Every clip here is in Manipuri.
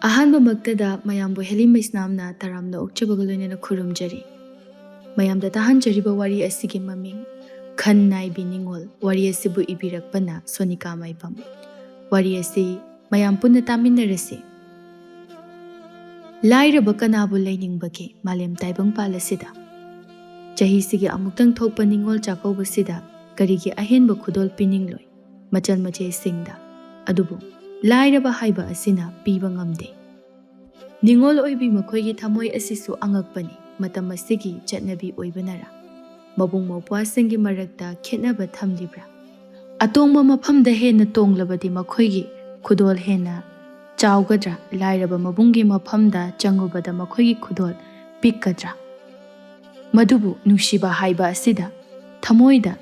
ꯑꯍꯥꯟꯕꯃꯛꯇꯗ ꯃꯌꯥꯝꯕꯨ ꯍꯦꯂꯤ ꯃꯩꯁꯅꯥꯝꯅ ꯇꯔꯥꯝꯅ ꯑꯣꯛꯆꯕꯒ ꯂꯣꯏꯅꯅ ꯈꯨꯔꯨꯝꯖꯔꯤ꯫ ꯃꯌꯥꯝꯗ ꯇꯥꯍꯟꯖꯔꯤꯕ ꯋꯥꯔꯤ ꯑꯁꯤꯒꯤ ꯃꯃꯤꯡ ꯈꯟ ꯅꯥꯏꯕꯤ ꯅꯤꯡꯉꯣꯜ꯫ ꯋꯥꯔꯤ ꯑꯁꯤꯕꯨ ꯏꯕꯤꯔꯛꯄꯅ ꯁꯣꯅꯤꯀꯥ ꯃꯥꯏꯄꯝ꯫ ꯋꯥꯔꯤ ꯑꯁꯤ ꯃꯌꯥꯝ ꯄꯨꯟꯅ ꯇꯥꯃꯤꯟꯅꯔꯁꯤ꯫ ꯂꯥꯏꯔꯕ ꯀꯅꯥꯕꯨ ꯂꯩꯅꯤꯡꯕꯒꯦ ꯃꯥꯂꯦꯝ ꯇꯥꯏꯕꯪꯄꯥꯜ ꯑꯁꯤꯗ? ꯆꯍꯤꯁꯤꯒꯤ ꯑꯃꯨꯛꯇꯪ ꯊꯣꯛꯄ ꯅꯤꯡꯉꯣꯜ ꯆꯥꯛꯀꯧꯕꯁꯤꯗ ꯀꯔꯤꯒꯤ ꯑꯍꯦꯟꯕ ꯈꯨꯗꯣꯜ ꯄꯤꯅꯤꯡꯂꯣꯏ ꯃꯆꯜ ꯃꯆꯦꯁꯤꯡꯗ? ꯑꯗꯨꯕꯨ ꯂꯥꯏꯔꯕ ꯍꯥꯏꯕ ꯑꯁꯤꯅ ꯄꯤꯕ ꯉꯝꯗꯦ꯫ ꯅꯤꯡꯉꯣꯜ ꯑꯣꯏꯕꯤ ꯃꯈꯣꯏꯒꯤ ꯊꯃꯣꯏ ꯑꯁꯤꯁꯨ ꯑꯉꯛꯄꯅꯤ꯫ ꯃꯇꯝ ꯑꯁꯤꯒꯤ ꯆꯠꯅꯕꯤ ꯑꯣꯏꯕꯅꯔꯥ? ꯃꯕꯨꯡ ꯃꯧꯄ꯭ꯋꯥꯁꯤꯡꯒꯤ ꯃꯔꯛꯇ ꯈꯦꯠꯅꯕ ꯊꯝꯂꯤꯕ꯭ꯔꯥ? ꯑꯇꯣꯡꯕ ꯃꯐꯝꯗ ꯍꯦꯟꯅ ꯇꯣꯡꯂꯕꯗꯤ ꯃꯈꯣꯏꯒꯤ ꯈꯨꯗꯣꯜ ꯍꯦꯟꯅ ꯆꯥꯎꯒꯗ꯭ꯔꯥ? ꯂꯥꯏꯔꯕ ꯃꯕꯨꯡꯒꯤ ꯃꯐꯝꯗ ꯆꯪꯉꯨꯕꯗ ꯃꯈꯣꯏꯒꯤ ꯈꯨꯗꯣꯜ ꯄꯤꯛꯀꯗ꯭ꯔꯥ? ꯃꯗꯨꯕꯨ ꯅꯨꯡꯁꯤꯕ ꯍꯥꯏꯕ ꯑꯁꯤꯗ ꯊꯃꯣꯏꯗ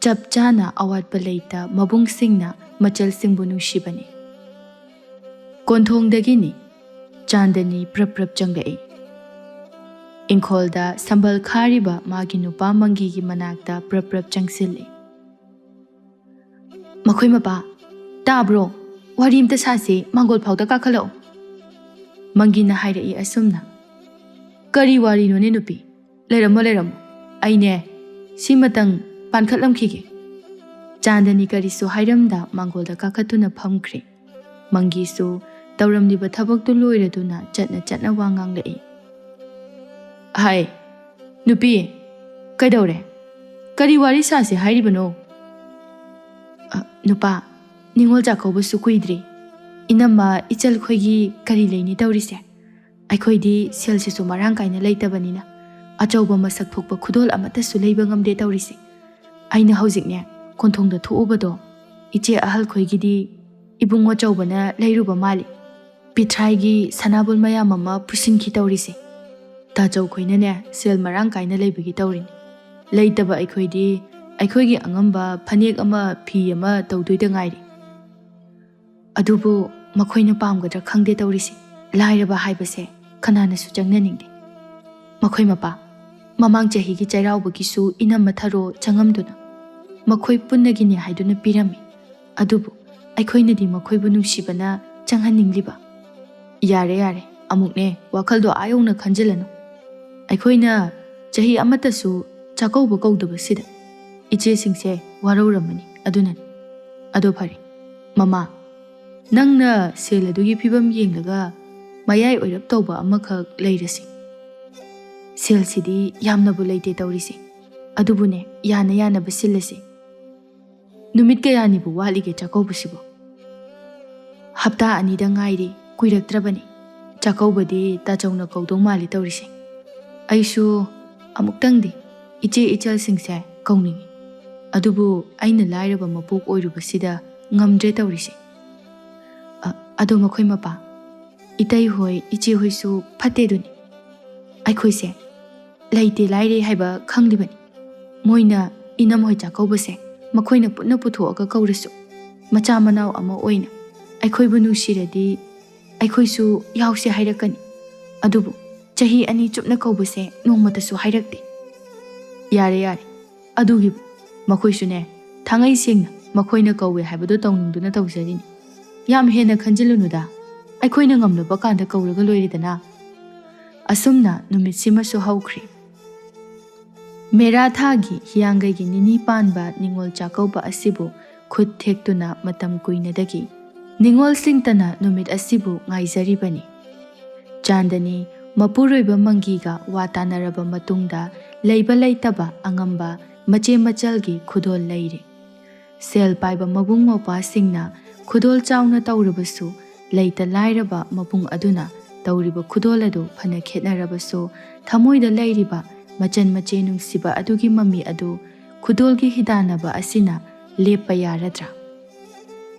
ꯆꯞ ꯆꯥꯅ ꯑꯋꯥꯠꯄ ꯂꯩꯇ ꯃꯕꯨꯡꯁꯤꯡꯅ ꯃꯆꯜꯁꯤꯡꯕꯨ ꯅꯨꯡꯁꯤꯕꯅꯤ꯫ ꯀꯣꯟꯊꯣꯡꯗꯒꯤꯅꯤ ꯆꯥꯟꯗꯅꯤ ꯄ꯭ꯔꯞ ꯄ꯭ꯔꯞ ꯆꯪꯂꯛꯏ꯫ ꯏꯪꯈꯣꯜꯗ ꯁꯝꯕꯜ ꯈꯥꯔꯤꯕ ꯃꯥꯒꯤ ꯅꯨꯄꯥ ꯃꯪꯒꯤꯒꯤ ꯃꯅꯥꯛꯇ ꯄ꯭ꯔꯞ ꯄ꯭ꯔꯞ ꯆꯪꯁꯤꯜꯂꯤ꯫ ꯃꯈꯣꯏ ꯃꯄꯥ, ꯇꯥꯕ꯭ꯔꯣ? ꯋꯥꯔꯤ ꯑꯝꯇ ꯁꯥꯁꯤ, ꯃꯥꯡꯒꯣꯜ ꯐꯥꯎꯗ ꯀꯥꯈꯠꯂꯛꯎ꯫ ꯃꯪꯒꯤꯅ ꯍꯥꯏꯔꯛꯏ ꯑꯁꯨꯝꯅ꯫ ꯀꯔꯤ ꯋꯥꯔꯤꯅꯣꯅꯦ ꯅꯨꯄꯤ? ꯂꯩꯔꯝꯃꯣ ꯂꯩꯔꯝꯃꯣ, ꯑꯩꯅꯦ ꯁꯤꯃꯇꯪ ꯄꯥꯟꯈꯠꯂꯝꯈꯤꯒꯦ꯫ ꯆꯥꯟꯗꯅꯤ ꯀꯔꯤꯁꯨ ꯍꯥꯏꯔꯝꯗ ꯃꯥꯡꯒꯣꯜꯗ ꯀꯥꯈꯠꯇꯨꯅ ꯐꯝꯈ꯭ꯔꯦ꯫ ꯃꯪꯒꯤꯁꯨ ꯇꯧꯔꯝꯂꯤꯕ ꯊꯕꯛꯇꯨ ꯂꯣꯏꯔꯗꯨꯅ ꯆꯠꯅ ꯆꯠꯅ ꯋꯥ ꯉꯥꯡꯂꯛꯏ꯫ ꯍꯥꯏ ꯅꯨꯄꯤ, ꯀꯩꯗꯧꯔꯦ? ꯀꯔꯤ ꯋꯥꯔꯤ ꯁꯥꯁꯤ ꯍꯥꯏꯔꯤꯕꯅꯣ? ꯅꯨꯄꯥ, ꯅꯤꯡꯉꯣꯜ ꯆꯥꯛꯀꯧꯕꯁꯨ ꯀꯨꯏꯗ꯭ꯔꯤ꯫ ꯏꯅꯝꯃ ꯏꯆꯜ ꯈꯣꯏꯒꯤ ꯀꯔꯤ ꯂꯩꯅꯤ ꯇꯧꯔꯤꯁꯦ? ꯑꯩꯈꯣꯏꯗꯤ ꯁꯦꯜꯁꯤꯁꯨ ꯃꯔꯥꯡ ꯀꯥꯏꯅ ꯂꯩꯇꯕꯅꯤꯅ ꯑꯆꯧꯕ ꯃꯁꯛ ꯊꯣꯛꯄ ꯈꯨꯗꯣꯜ ꯑꯃꯠꯇꯁꯨ ꯂꯩꯕ ꯉꯝꯗꯦ ꯇꯧꯔꯤꯁꯦ꯫ ꯑꯩꯅ ꯍꯧꯖꯤꯛꯅꯦ ꯀꯣꯟꯊꯣꯡꯗ ꯊꯣꯛꯎꯕꯗꯣ, ꯏꯆꯦ ꯑꯍꯜ ꯈꯣꯏꯒꯤꯗꯤ ꯏꯕꯨꯡ ꯑꯆꯧꯕꯅ ꯂꯩꯔꯨꯕ ꯃꯥꯜꯂꯤ꯫ ꯄꯤꯊ꯭ꯔꯥꯏꯒꯤ ꯁꯅꯥꯕꯨꯜ ꯃꯌꯥꯝ ꯑꯃ ꯄꯨꯁꯤꯟꯈꯤ ꯇꯧꯔꯤꯁꯦ꯫ ꯇꯥꯆꯧ ꯈꯣꯏꯅꯅꯦ ꯁꯦꯜ ꯃꯔꯥꯡ ꯀꯥꯏꯅ ꯂꯩꯕꯒꯤ ꯇꯧꯔꯤꯅꯤ꯫ ꯂꯩꯇꯕ ꯑꯩꯈꯣꯏꯗꯤ ꯑꯩꯈꯣꯏꯒꯤ ꯑꯉꯝꯕ ꯐꯅꯦꯛ ꯑꯃ ꯐꯤ ꯑꯃ ꯇꯧꯗꯣꯏꯗ ꯉꯥꯏꯔꯤ꯫ ꯑꯗꯨꯕꯨ ꯃꯈꯣꯏꯅ ꯄꯥꯝꯒꯗ꯭ꯔꯥ ꯈꯪꯗꯦ ꯇꯧꯔꯤꯁꯦ꯫ ꯂꯥꯏꯔꯕ ꯍꯥꯏꯕꯁꯦ ꯀꯅꯥꯅꯁꯨ ꯆꯪꯅꯅꯤꯡꯗꯦ꯫ ꯃꯈꯣꯏ ꯃꯄꯥ, ꯃꯃꯥꯡ ꯆꯍꯤꯒꯤ ꯆꯩꯔꯥꯎꯕꯒꯤꯁꯨ ꯏꯅꯝꯃ ꯊꯔꯣ ꯆꯪꯉꯝꯗꯨꯅ ꯃꯈꯣꯏ ꯄꯨꯟꯅꯒꯤꯅꯤ ꯍꯥꯏꯗꯨꯅ ꯄꯤꯔꯝꯃꯤ꯫ ꯑꯗꯨꯕꯨ ꯑꯩꯈꯣꯏꯅꯗꯤ ꯃꯈꯣꯏꯕꯨ ꯅꯨꯡꯁꯤꯕꯅ ꯆꯪꯍꯟꯅꯤꯡꯂꯤꯕ꯫ ꯌꯥꯔꯦ ꯌꯥꯔꯦ, ꯑꯃꯨꯛꯅꯦ ꯋꯥꯈꯜꯗꯣ ꯑꯥ ꯌꯧꯅ ꯈꯟꯖꯤꯜꯂꯅꯨ꯫ ꯑꯩꯈꯣꯏꯅ ꯆꯍꯤ ꯑꯃꯠꯇꯁꯨ ꯆꯥꯛꯀꯧꯕ ꯀꯧꯗꯕꯁꯤꯗ ꯏꯆꯦꯁꯤꯡꯁꯦ ꯋꯥꯔꯧꯔꯝꯃꯅꯤ, ꯑꯗꯨꯅꯅꯤ꯫ ꯑꯗꯣ ꯐꯔꯦ ꯃꯃꯥ, ꯅꯪꯅ ꯁꯦꯜ ꯑꯗꯨꯒꯤ ꯐꯤꯕꯝ ꯌꯦꯡꯂꯒ ꯃꯌꯥꯏ ꯑꯣꯏꯔꯞ ꯇꯧꯕ ꯑꯃꯈꯛ ꯂꯩꯔꯁꯤ꯫ ꯁꯦꯜꯁꯤꯗꯤ ꯌꯥꯝꯅꯕꯨ ꯂꯩꯇꯦ ꯇꯧꯔꯤꯁꯦ, ꯑꯗꯨꯕꯨꯅꯦ ꯌꯥꯅ ꯌꯥꯅꯕ ꯁꯤꯜꯂꯁꯤ꯫ ꯅꯨꯃꯤꯠ ꯀꯌꯥꯅꯤꯕꯨ ꯋꯥꯠꯂꯤꯒꯦ ꯆꯥꯛꯀꯧꯕꯁꯤꯕꯨ? ꯍꯞꯇꯥ 2ꯗ ꯉꯥꯏꯔꯤ, ꯀꯨꯏꯔꯛꯇ꯭ꯔꯕꯅꯤ꯫ ꯆꯥꯛꯀꯧꯕꯗꯤ ꯇꯥꯆꯧꯅ ꯀꯧꯗꯧ ꯃꯥꯜꯂꯤ ꯇꯧꯔꯤꯁꯦ꯫ ꯑꯩꯁꯨ ꯑꯃꯨꯛꯇꯪꯗꯤ ꯏꯆꯦ ꯏꯆꯜꯁꯤꯡꯁꯦ ꯀꯧꯅꯤꯡꯉꯤ, ꯑꯗꯨꯕꯨ ꯑꯩꯅ ꯂꯥꯏꯔꯕ ꯃꯄꯣꯛ ꯑꯣꯏꯔꯨꯕꯁꯤꯗ ꯉꯝꯗ꯭ꯔꯦ ꯇꯧꯔꯤꯁꯦ꯫ ꯑꯗꯣ ꯃꯈꯣꯏ ꯃꯄꯥ, ꯏꯇꯩ ꯍꯣꯏ ꯏꯆꯦ ꯍꯣꯏꯁꯨ ꯐꯠꯇꯦꯗꯨꯅꯤ꯫ ꯑꯩꯈꯣꯏꯁꯦ ꯂꯩꯇꯦ ꯂꯥꯏꯔꯦ ꯍꯥꯏꯕ ꯈꯪꯂꯤꯕꯅꯤ꯫ ꯃꯣꯏꯅ ꯏꯅꯝ ꯍꯣꯏ ꯆꯥꯛꯀꯧꯕꯁꯦ ꯃꯈꯣꯏꯅ ꯄꯨꯟꯅ ꯄꯨꯊꯣꯛꯑꯒ ꯀꯧꯔꯁꯨ ꯃꯆꯥ ꯃꯅꯥꯎ ꯑꯃ ꯑꯣꯏꯅ ꯑꯩꯈꯣꯏꯕꯨ ꯅꯨꯡꯁꯤꯔꯗꯤ ꯑꯩꯈꯣꯏꯁꯨ ꯌꯥꯎꯁꯦ ꯍꯥꯏꯔꯛꯀꯅꯤ꯫ ꯑꯗꯨꯕꯨ ꯆꯍꯤ 2 ꯆꯨꯞꯅ ꯀꯧꯕꯁꯦ ꯅꯣꯡꯃꯇꯁꯨ ꯍꯥꯏꯔꯛꯇꯦ꯫ ꯌꯥꯔꯦ ꯌꯥꯔꯦ, ꯑꯗꯨꯒꯤꯕꯨ ꯃꯈꯣꯏꯁꯨꯅꯦ ꯊꯥꯡꯉꯩ ꯁꯦꯡꯅ ꯃꯈꯣꯏꯅ ꯀꯧꯋꯦ ꯍꯥꯏꯕꯗꯨ ꯇꯧꯅꯤꯡꯗꯨꯅ ꯇꯧꯖꯔꯤꯅꯤ꯫ ꯌꯥꯝ ꯍꯦꯟꯅ ꯈꯟꯖꯤꯜꯂꯨꯅꯨꯗ, ꯑꯩꯈꯣꯏꯅ ꯉꯝꯂꯕ ꯀꯥꯟꯗ ꯀꯧꯔꯒ ꯂꯣꯏꯔꯦꯗꯅ꯫ ꯑꯁꯨꯝꯅ ꯅꯨꯃꯤꯠꯁꯤꯃꯁꯨ ꯍꯧꯈ꯭ꯔꯦ꯫ ꯃꯦꯔꯥ ꯊꯥꯒꯤ ꯍꯤꯌꯥꯡꯒꯩꯒꯤ ꯅꯤꯅꯤ ꯄꯥꯟꯕ ꯅꯤꯡꯉꯣꯜ ꯆꯥꯛꯀꯧꯕ ꯑꯁꯤꯕꯨ ꯈꯨꯠ ꯊꯦꯛꯇꯨꯅ ꯃꯇꯝ ꯀꯨꯏꯅꯗꯒꯤ ꯅꯤꯡꯉꯣꯜꯁꯤꯡꯇꯅ ꯅꯨꯃꯤꯠ ꯑꯁꯤꯕꯨ ꯉꯥꯏꯖꯔꯤꯕꯅꯤ꯫ ꯆꯥꯟꯗꯅꯤ ꯃꯄꯨꯔꯣꯏꯕ ꯃꯪꯒꯤꯒ ꯋꯥ ꯇꯥꯅꯔꯕ ꯃꯇꯨꯡꯗ ꯂꯩꯕ ꯂꯩꯇꯕ ꯑꯉꯝꯕ ꯃꯆꯦ ꯃꯆꯜꯒꯤ ꯈꯨꯗꯣꯜ ꯂꯩꯔꯦ꯫ ꯁꯦꯜ ꯄꯥꯏꯕ ꯃꯕꯨꯡ ꯃꯧꯄ꯭ꯋꯥꯁꯤꯡꯅ ꯈꯨꯗꯣꯜ ꯆꯥꯎꯅ ꯇꯧꯔꯕꯁꯨ ꯂꯩꯇ ꯂꯥꯏꯔꯕ ꯃꯕꯨꯡ ꯑꯗꯨꯅ ꯇꯧꯔꯤꯕ ꯈꯨꯗꯣꯜ ꯑꯗꯨ ꯐꯅ ꯈꯦꯠꯅꯔꯕꯁꯨ ꯊꯃꯣꯏꯗ ꯂꯩꯔꯤꯕ ꯃꯆꯟ ꯃꯆꯦ ꯅꯨꯡꯁꯤꯕ ꯑꯗꯨꯒꯤ ꯃꯃꯤ ꯑꯗꯨ ꯈꯨꯗꯣꯜꯒꯤ ꯍꯤꯗꯥꯟꯅꯕ ꯑꯁꯤꯅ ꯂꯦꯞꯄ ꯌꯥꯔꯗ꯭ꯔꯥ?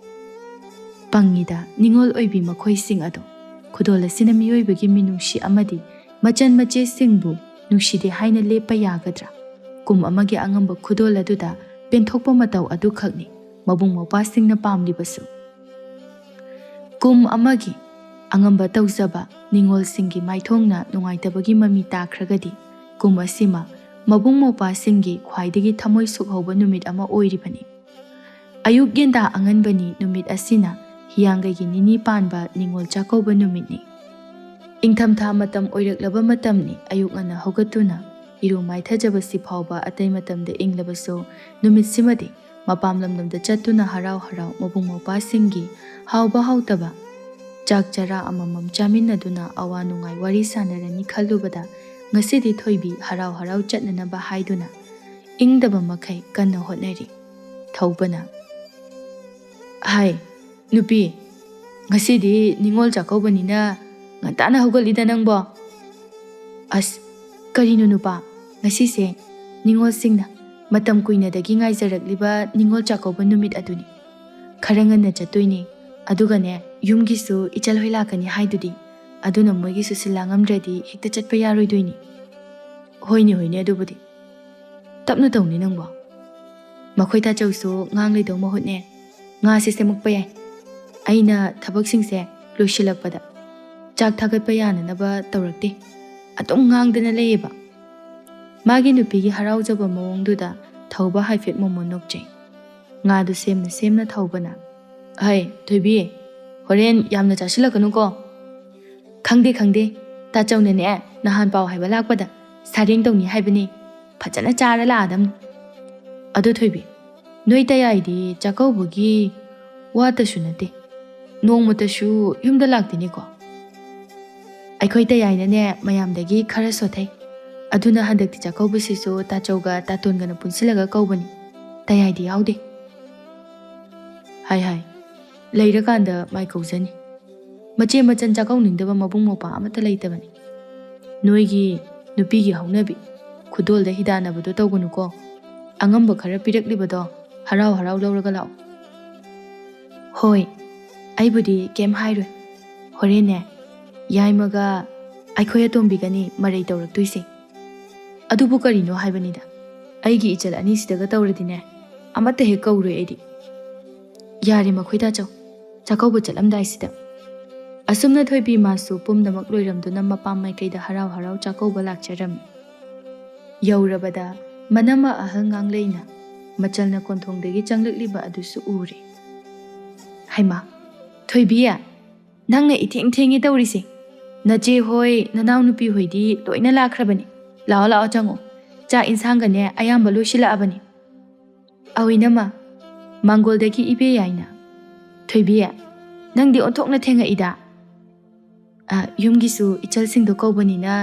ꯄꯪꯉꯤꯗ ꯅꯤꯡꯉꯣꯜ ꯑꯣꯏꯕꯤ ꯃꯈꯣꯏꯁꯤꯡ ꯑꯗꯣ꯫ ꯈꯨꯗꯣꯜ ꯑꯁꯤꯅ ꯃꯤꯑꯣꯏꯕꯒꯤ ꯃꯤꯅꯨꯡꯁꯤ ꯑꯃꯗꯤ ꯃꯆꯟ ꯃꯆꯦꯁꯤꯡꯕꯨ ꯅꯨꯡꯁꯤꯗꯦ ꯍꯥꯏꯅ ꯂꯦꯞꯄ ꯌꯥꯒꯗ꯭ꯔꯥ? ꯀꯨꯝ ꯑꯃꯒꯤ ꯑꯉꯝꯕ ꯈꯨꯗꯣꯜ ꯑꯗꯨꯗ ꯄꯦꯟꯊꯣꯛꯄ ꯃꯇꯧ ꯑꯗꯨꯈꯛꯅꯤ ꯃꯕꯨꯡ ꯃꯧꯄ꯭ꯋꯥꯁꯤꯡꯅ ꯄꯥꯝꯂꯤꯕꯁꯨ꯫ ꯀꯨꯝ ꯑꯃꯒꯤ ꯑꯉꯝꯕ ꯇꯧꯖꯕ ꯅꯤꯡꯉꯣꯜꯁꯤꯡꯒꯤ ꯃꯥꯏꯊꯣꯡꯅ ꯅꯨꯡꯉꯥꯏꯇꯕꯒꯤ ꯃꯃꯤ ꯇꯥꯈ꯭ꯔꯒꯗꯤ ꯀꯨꯝ ꯑꯁꯤꯃ ꯃꯕꯨꯡ ꯃꯧꯄ꯭ꯋꯥꯁꯤꯡꯒꯤ ꯈ꯭ꯋꯥꯏꯗꯒꯤ ꯊꯃꯣꯏ ꯁꯣꯛꯍꯧꯕ ꯅꯨꯃꯤꯠ ꯑꯃ ꯑꯣꯏꯔꯤꯕꯅꯤ꯫ ꯑꯌꯨꯛ ꯌꯦꯟꯗꯥ ꯑꯉꯟꯕꯅꯤ ꯅꯨꯃꯤꯠ ꯑꯁꯤꯅ ꯍꯤꯌꯥꯡꯒꯩꯒꯤ ꯅꯤꯅꯤ ꯄꯥꯟꯕ ꯅꯤꯉꯣꯜ ꯆꯥꯛꯀꯧꯕ ꯅꯨꯃꯤꯠꯅꯤ꯫ ꯏꯪꯊꯝꯊꯥ ꯃꯇꯝ ꯑꯣꯏꯔꯛꯂꯕ ꯃꯇꯝꯅꯤ꯫ ꯑꯌꯨꯛ ꯉꯟꯅ ꯍꯧꯒꯠꯇꯨꯅ ꯏꯔꯨ ꯃꯥꯏꯊꯖꯕꯁꯤ ꯐꯥꯎꯕ ꯑꯇꯩ ꯃꯇꯝꯗ ꯏꯪꯂꯕꯁꯨ ꯅꯨꯃꯤꯠꯁꯤꯃꯗꯤ ꯃꯄꯥꯝ ꯂꯝꯗꯝꯗ ꯆꯠꯇꯨꯅ ꯍꯔꯥꯎ ꯍꯔꯥꯎ ꯃꯕꯨꯡ ꯃꯧꯄ꯭ꯋꯥꯁꯤꯡꯒꯤ ꯍꯥꯎꯕ ꯍꯥꯎꯇꯕ ꯆꯥꯛ ꯆꯔꯥ ꯑꯃꯃꯝ ꯆꯥꯃꯤꯟꯅꯗꯨꯅ ꯑꯋꯥ ꯅꯨꯡꯉꯥꯏ ꯋꯥꯔꯤ ꯁꯥꯟꯅꯔꯅꯤ ꯈꯜꯂꯨꯕꯗ ꯉꯁꯤꯗꯤ ꯊꯣꯏꯕꯤ ꯍꯔꯥꯎ ꯍꯔꯥꯎ ꯆꯠꯅꯅꯕ ꯍꯥꯏꯗꯨꯅ ꯏꯪꯗꯕ ꯃꯈꯩ ꯀꯟꯅ ꯍꯣꯠꯅꯔꯤ꯫ ꯊꯧꯕꯅ "ꯍꯥꯏ ꯅꯨꯄꯤ, ꯉꯁꯤꯗꯤ ꯅꯤꯉꯣꯜ ꯆꯥꯛꯀꯧꯕꯅꯤꯅ ꯉꯟꯇꯥꯅ ꯍꯧꯒꯠꯂꯤꯗ ꯅꯪꯕꯣ?" "ꯑꯁ ꯀꯔꯤꯅꯣ ꯅꯨꯄꯥ, ꯉꯁꯤꯁꯦ ꯅꯤꯉꯣꯜꯁꯤꯡꯅ ꯃꯇꯝ ꯀꯨꯏꯅꯗꯒꯤ ꯉꯥꯏꯖꯔꯛꯂꯤꯕ ꯅꯤꯉꯣꯜ ꯆꯥꯛꯀꯧꯕ ꯅꯨꯃꯤꯠ ꯑꯗꯨꯅꯤ꯫ ꯈꯔ ꯉꯟꯅ ꯆꯠꯇꯣꯏꯅꯤ, ꯑꯗꯨꯒꯅꯦ ꯌꯨꯝꯒꯤꯁꯨ ꯏꯆꯜꯍꯣꯏ ꯂꯥꯛꯀꯅꯤ ꯍꯥꯏꯗꯨꯗꯤ, ꯑꯗꯨꯅ ꯃꯣꯏꯒꯤꯁꯨ ꯁꯤꯜꯂꯥꯡꯉꯝꯗ꯭ꯔꯗꯤ ꯍꯦꯛꯇ ꯆꯠꯄ ꯌꯥꯔꯣꯏꯗꯣꯏꯅꯤ." "ꯍꯣꯏꯅꯦ ꯍꯣꯏꯅꯦ ꯑꯗꯨꯕꯨꯗꯤ, ꯇꯞꯅ ꯇꯧꯅꯤ ꯅꯪꯕꯣ. ꯃꯈꯣꯏ ꯇꯥꯆꯧꯁꯨ ꯉꯥꯡ ꯂꯩꯗꯧ ꯃꯍꯨꯠꯅꯦ ꯉꯥꯁꯦ ꯁꯦꯝꯃꯛꯄ ꯌꯥꯏ꯫ ꯑꯩꯅ ꯊꯕꯛꯁꯤꯡꯁꯦ ꯂꯣꯏꯁꯤꯜꯂꯛꯄꯗ ꯆꯥꯛ ꯊꯥꯒꯠꯄ ꯌꯥꯅꯅꯕ ꯇꯧꯔꯛꯇꯦ, ꯑꯗꯨꯝ ꯉꯥꯡꯗꯅ ꯂꯩꯌꯦꯕ." ꯃꯥꯒꯤ ꯅꯨꯄꯤꯒꯤ ꯍꯔꯥꯎꯖꯕ ꯃꯑꯣꯡꯗꯨꯗ ꯊꯧꯕ ꯍꯥꯏꯐꯦꯠ ꯃꯣꯃꯣꯟ ꯅꯣꯛꯆꯩ꯫ ꯉꯥꯗꯨ ꯁꯦꯝꯅ ꯁꯦꯝꯅ ꯊꯧꯕꯅ "ꯍꯩ ꯊꯣꯏꯕꯤ, ꯍꯣꯔꯦꯟ ꯌꯥꯝꯅ ꯆꯥꯁꯤꯜꯂꯛꯀꯅꯨꯀꯣ." "ꯈꯪꯗꯦ ꯈꯪꯗꯦ, ꯇꯥꯆꯧꯅꯅꯦ ꯅꯍꯥꯟ ꯄꯥꯎ ꯍꯥꯏꯕ ꯂꯥꯛꯄꯗ ꯁꯥꯔꯦꯡ ꯇꯧꯅꯤ ꯍꯥꯏꯕꯅꯤ, ꯐꯖꯅ ꯆꯥꯔ ꯂꯥꯛꯑꯗꯝꯅꯤ." "ꯑꯗꯨ ꯊꯣꯏꯕꯤ, ꯅꯣꯏ ꯇꯌꯥꯏꯗꯤ ꯆꯥꯛꯀꯧꯕꯒꯤ ꯋꯥꯇꯁꯨ ꯅꯠꯇꯦ, ꯅꯣꯡꯃꯇꯁꯨ ꯌꯨꯝꯗ ꯂꯥꯛꯇꯦꯅꯦꯀꯣ." "ꯑꯩꯈꯣꯏ ꯇꯌꯥꯏꯅꯅꯦ ꯃꯌꯥꯝꯗꯒꯤ ꯈꯔ ꯁꯣꯊꯩ, ꯑꯗꯨꯅ ꯍꯟꯗꯛꯇꯤ ꯆꯥꯛꯀꯧꯕꯁꯤꯁꯨ ꯇꯥꯆꯧꯒ ꯇꯥꯇꯣꯟꯒꯅ ꯄꯨꯟꯁꯤꯜꯂꯒ ꯀꯧꯕꯅꯤ, ꯇꯌꯥꯏꯗꯤ ꯌꯥꯎꯗꯦ." "ꯍꯥꯏ ꯍꯥꯏ, ꯂꯩꯔꯀꯥꯟꯗ ꯃꯥꯏ ꯀꯧꯖꯅꯤ. ꯃꯆꯦ ꯃꯆꯟ ꯆꯥꯛꯀꯧꯅꯤꯡꯗꯕ ꯃꯕꯨꯡ ꯃꯧꯄ꯭ꯋꯥ ꯑꯃꯠꯇ ꯂꯩꯇꯕꯅꯤ. ꯅꯣꯏꯒꯤ ꯅꯨꯄꯤꯒꯤ ꯍꯧꯅꯕꯤ ꯈꯨꯗꯣꯜꯗ ꯍꯤꯗꯥꯟꯅꯕꯗꯣ ꯇꯧꯒꯅꯨꯀꯣ. ꯑꯉꯝꯕ ꯈꯔ ꯄꯤꯔꯛꯂꯤꯕꯗꯣ ꯍꯔꯥꯎ ꯍꯔꯥꯎ ꯂꯧꯔꯒ ꯂꯥꯛꯑꯣ." "ꯍꯣꯏ, ꯑꯩꯕꯨꯗꯤ ꯀꯩꯝ ꯍꯥꯏꯔꯣꯏ. ꯍꯣꯔꯦꯟꯅꯦ ꯌꯥꯏꯃꯒ ꯑꯩꯈꯣꯏ ꯑꯇꯣꯝꯕꯤꯒꯅꯤ ꯃꯔꯩ ꯇꯧꯔꯛꯇꯣꯏꯁꯦ. ꯑꯗꯨꯕꯨ ꯀꯔꯤꯅꯣ ꯍꯥꯏꯕꯅꯤꯗ, ꯑꯩꯒꯤ ꯏꯆꯜ ꯑꯅꯤꯁꯤꯗꯒ ꯇꯧꯔꯗꯤꯅꯦ ꯑꯃꯠꯇ ꯍꯦꯛ ꯀꯧꯔꯣꯏ ꯑꯩꯗꯤ." "ꯌꯥꯔꯦ ꯃꯈꯣꯏ ꯇꯥꯆꯧ, ꯆꯥꯛꯀꯧꯕ ꯆꯠꯂꯝꯗꯥꯏꯁꯤꯗ." ꯑꯁꯨꯝꯅ ꯊꯣꯏꯕꯤ ꯃꯥꯁꯨ ꯄꯨꯝꯅꯃꯛ ꯂꯣꯏꯔꯝꯗꯨꯅ ꯃꯄꯥꯝ ꯃꯥꯏꯀꯩꯗ ꯍꯔꯥꯎ ꯍꯔꯥꯎ ꯆꯥꯛꯀꯧꯕ ꯂꯥꯛꯆꯔꯝꯃꯤ꯫ ꯌꯧꯔꯕꯗ ꯃꯅꯝꯃ ꯑꯍꯜ ꯉꯥꯡꯂꯩꯅ ꯃꯆꯜꯅ ꯀꯣꯟꯊꯣꯡꯗꯒꯤ ꯆꯪꯂꯛꯂꯤꯕ ꯑꯗꯨꯁꯨ ꯎꯔꯦ꯫ "ꯍꯩꯃꯥ ꯊꯣꯏꯕꯤ, ꯅꯪꯅ ꯏꯊꯦꯡ ꯊꯦꯡꯉꯦ ꯇꯧꯔꯤꯁꯦ. ꯅꯆꯦ ꯍꯣꯏ ꯅꯅꯥꯎ ꯅꯨꯄꯤ ꯍꯣꯏꯗꯤ ꯂꯣꯏꯅ ꯂꯥꯛꯈ꯭ꯔꯕꯅꯤ. ꯂꯥꯛꯑꯣ ꯂꯥꯛꯑꯣ ꯆꯪꯉꯣ, ꯆꯥꯛ ꯏꯟꯁꯥꯡꯒꯅꯦ ꯑꯌꯥꯝꯕ ꯂꯣꯏꯁꯤꯜꯂꯛꯑꯕꯅꯤ." "ꯑꯋꯤꯅꯝꯃ, ꯃꯥꯡꯒꯣꯜꯗꯒꯤ ꯏꯕꯦ ꯌꯥꯏꯅ, ꯊꯣꯏꯕꯤ ꯅꯪꯗꯤ ꯑꯣꯟꯊꯣꯛꯅ ꯊꯦꯡꯉꯛꯏꯗ." "ꯌꯨꯝꯒꯤꯁꯨ ꯏꯆꯜꯁꯤꯡꯗꯣ ꯀꯧꯕꯅꯤꯅ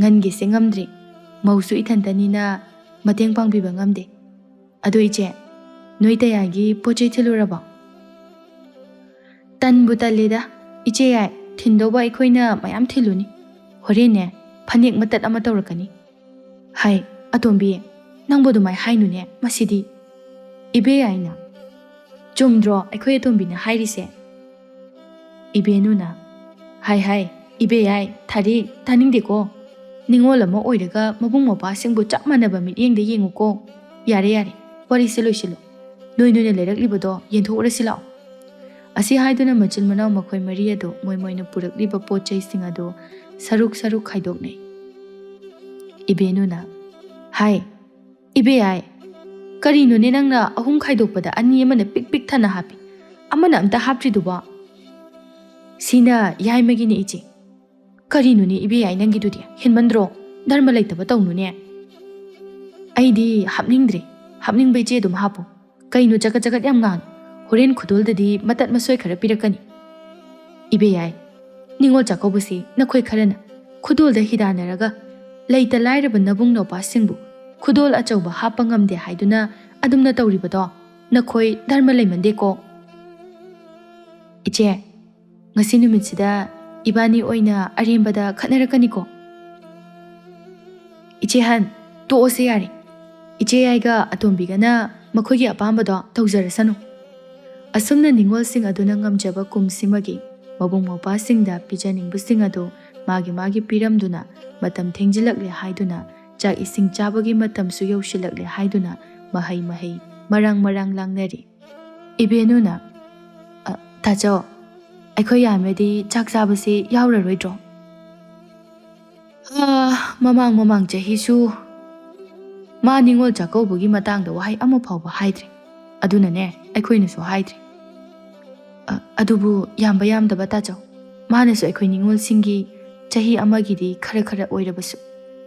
ꯉꯟꯒꯦꯁꯦ ꯉꯝꯗ꯭ꯔꯤ. ꯃꯧꯁꯨ ꯏꯊꯟꯇꯅꯤꯅ ꯃꯇꯦꯡ ꯄꯥꯡꯕꯤꯕ ꯉꯝꯗꯦ. ꯑꯗꯣ ꯏꯆꯦ, ꯅꯣꯏ ꯇꯌꯥꯏꯒꯤ ꯄꯣꯠ ꯆꯩ ꯊꯤꯜꯂꯨꯔꯕꯣ?" "ꯇꯟꯕꯨ ꯇꯜꯂꯦꯗ ꯏꯆꯦ ꯌꯥꯏ, ꯊꯤꯟꯗꯧꯕ ꯑꯩꯈꯣꯏꯅ ꯃꯌꯥꯝ ꯊꯤꯜꯂꯨꯅꯤ. ꯍꯣꯔꯦꯟꯅꯦ ꯐꯅꯦꯛ ꯃꯇꯠ ꯑꯃ ꯇꯧꯔꯛꯀꯅꯤ." "ꯍꯥꯏ ꯑꯇꯣꯝꯕꯤ, ꯅꯪꯕꯨ ꯑꯗꯨꯃꯥꯏ ꯍꯥꯏꯅꯨꯅꯦ ꯃꯁꯤꯗꯤ." ꯏꯕꯦ ꯌꯥꯏꯅ "ꯆꯨꯝꯗ꯭ꯔꯣ ꯑꯩꯈꯣꯏ ꯑꯇꯣꯝꯕꯤꯅ ꯍꯥꯏꯔꯤꯁꯦ?" ꯏꯕꯦꯅꯨꯅ "ꯍꯥꯏ ꯍꯥꯏ ꯏꯕꯦ ꯌꯥꯏ, ꯊꯥꯔꯤ ꯇꯥꯅꯤꯡꯗꯦꯀꯣ. ꯅꯤꯉꯣꯜ ꯑꯃ ꯑꯣꯏꯔꯒ ꯃꯕꯨꯡ ꯃꯧꯄ꯭ꯋꯥꯁꯤꯡꯕꯨ ꯆꯞ ꯃꯥꯟꯅꯕ ꯃꯤꯠꯌꯦꯡꯗ ꯌꯦꯡꯉꯨꯀꯣ. ꯌꯥꯔꯦ ꯌꯥꯔꯦ, ꯋꯥꯔꯤꯁꯦ ꯂꯣꯏꯁꯤꯜꯂꯣ. ꯅꯣꯏꯅ ꯂꯩꯔꯛꯂꯤꯕꯗꯣ ꯌꯦꯟꯊꯣꯛꯎꯔꯁꯤ ꯂꯥꯛꯑꯣ." ꯑꯁꯤ ꯍꯥꯏꯗꯨꯅ ꯃꯆꯤꯟ ꯃꯅꯥꯎ ꯃꯈꯣꯏ ꯃꯔꯤ ꯑꯗꯨ ꯃꯣꯏꯅ ꯄꯨꯔꯛꯂꯤꯕ ꯄꯣꯠ ꯆꯩꯁꯤꯡ ꯑꯗꯨ ꯁꯔꯨꯛ ꯁꯔꯨꯛ ꯈꯥꯏꯗꯣꯛꯅꯩ꯫ ꯏꯕꯦꯅꯨꯅ "ꯍꯥꯏ ꯏꯕꯦ ꯌꯥꯏ, ꯀꯔꯤꯅꯣꯅꯦ ꯅꯪꯅ ꯑꯍꯨꯝ ꯈꯥꯏꯗꯣꯛꯄꯗ ꯑꯅꯤ ꯑꯃꯅ ꯄꯤꯛ ꯄꯤꯛ ꯊꯟꯅ ꯍꯥꯞꯄꯤ, ꯑꯃꯅ ꯑꯝꯇ ꯍꯥꯞꯇ꯭ꯔꯤꯗꯨꯕꯣ?" "ꯁꯤꯅ ꯌꯥꯏꯃꯒꯤꯅꯦ ꯏꯆꯦ." "ꯀꯔꯤꯅꯣꯅꯦ ꯏꯕꯦ ꯌꯥꯏ ꯅꯪꯒꯤꯗꯨꯗꯤ, ꯍꯦꯟꯃꯟꯗ꯭ꯔꯣ? ꯙꯔꯃ ꯂꯩꯇꯕ ꯇꯧꯅꯨꯅꯦ." "ꯑꯩꯗꯤ ꯍꯥꯞꯅꯤꯡꯗ꯭ꯔꯦ, ꯍꯥꯞꯅꯤꯡꯕ ꯏꯆꯦ ꯑꯗꯨꯝ ꯍꯥꯞꯄꯨ. ꯀꯩꯅꯣ ꯆꯒꯠ ꯆꯒꯠ ꯌꯥꯝ ꯉꯥꯡꯉꯤ? ꯍꯣꯔꯦꯟ ꯈꯨꯗꯣꯜꯗꯗꯤ ꯃꯇꯠ ꯃꯁꯣꯏ ꯈꯔ ꯄꯤꯔꯛꯀꯅꯤ." "ꯏꯕꯦ ꯌꯥꯏ, ꯅꯤꯉꯣꯜ ꯆꯥꯛꯀꯧꯕꯁꯤ ꯅꯈꯣꯏ ꯈꯔꯅ ꯈꯨꯗꯣꯜꯗ ꯍꯤꯗꯥꯟꯅꯔꯒ ꯂꯩꯇ ꯂꯥꯏꯔꯕ ꯅꯕꯨꯡ ꯅꯧꯄ꯭ꯋꯥꯁꯤꯡꯕꯨ ꯈꯨꯗꯣꯜ ꯑꯆꯧꯕ ꯍꯥꯞꯄ ꯉꯝꯗꯦ ꯍꯥꯏꯗꯨꯅ ꯑꯗꯨꯝꯅ ꯇꯧꯔꯤꯕꯗꯣ ꯅꯈꯣꯏ ꯙꯔꯃ ꯂꯩꯃꯟꯗꯦꯀꯣ." "ꯏꯆꯦ, ꯉꯁꯤ ꯅꯨꯃꯤꯠꯁꯤꯗ ꯏꯕꯥꯅꯤ ꯑꯣꯏꯅ ꯑꯔꯦꯝꯕꯗ ꯈꯠꯅꯔꯛꯀꯅꯤꯀꯣ." "ꯏꯆꯦꯍꯟ ꯇꯣꯛꯑꯣꯁꯦ ꯌꯥꯔꯦ. ꯏꯆꯦ ꯌꯥꯏꯒ ꯑꯇꯣꯝꯕꯤꯒꯅ ꯃꯈꯣꯏꯒꯤ ꯑꯄꯥꯝꯕꯗꯣ ꯇꯧꯖꯔꯁꯅꯨ." ꯑꯁꯨꯝꯅ ꯅꯤꯉꯣꯜꯁꯤꯡ ꯑꯗꯨꯅ ꯉꯝꯖꯕ ꯀꯨꯝꯁꯤꯃꯒꯤ ꯃꯕꯨꯡ ꯃꯧꯄ꯭ꯋꯥꯁꯤꯡꯗ ꯄꯤꯖꯅꯤꯡꯕꯁꯤꯡ ꯑꯗꯨ ꯃꯥꯒꯤ ꯃꯥꯒꯤ ꯄꯤꯔꯝꯗꯨꯅ ꯃꯇꯝ ꯊꯦꯡꯖꯤꯜꯂꯛꯂꯦ ꯍꯥꯏꯗꯨꯅ ꯆꯥꯛ ꯏꯁꯤꯡ ꯆꯥꯕꯒꯤ ꯃꯇꯝꯁꯨ ꯌꯧꯁꯤꯜꯂꯛꯂꯦ ꯍꯥꯏꯗꯨꯅ ꯃꯍꯩ ꯃꯍꯩ ꯃꯔꯥꯡ ꯃꯔꯥꯡ ꯂꯥꯡꯅꯔꯤ꯫ ꯏꯕꯦꯅꯨꯅ "ꯇꯥꯆꯧ, ꯑꯩꯈꯣꯏ ꯌꯥꯏꯃꯗꯤ ꯆꯥꯛ ꯆꯥꯕꯁꯤ ꯌꯥꯎꯔꯔꯣꯏꯗ꯭ꯔꯣ?" "ꯃꯃꯥꯡ ꯆꯍꯤꯁꯨ ꯃꯥ ꯅꯤꯉꯣꯜ ꯆꯥꯛꯀꯧꯕꯒꯤ ꯃꯇꯥꯡꯗ ꯋꯥꯍꯩ ꯑꯃ ꯐꯥꯎꯕ ꯍꯥꯏꯗ꯭ꯔꯦ, ꯑꯗꯨꯅꯅꯦ ꯑꯩꯈꯣꯏꯅꯁꯨ ꯍꯥꯏꯗ꯭ꯔꯦ." ꯑꯗꯨꯕꯨ ꯌꯥꯝꯕ ꯌꯥꯝꯗꯕ ꯇꯥꯆꯧ, ꯃꯥꯅꯁꯨ ꯑꯩꯈꯣꯏ ꯅꯤꯡꯉꯣꯜꯁꯤꯡꯒꯤ ꯆꯍꯤ ꯑꯃꯒꯤꯗꯤ ꯈꯔ ꯈꯔ ꯑꯣꯏꯔꯕꯁꯨ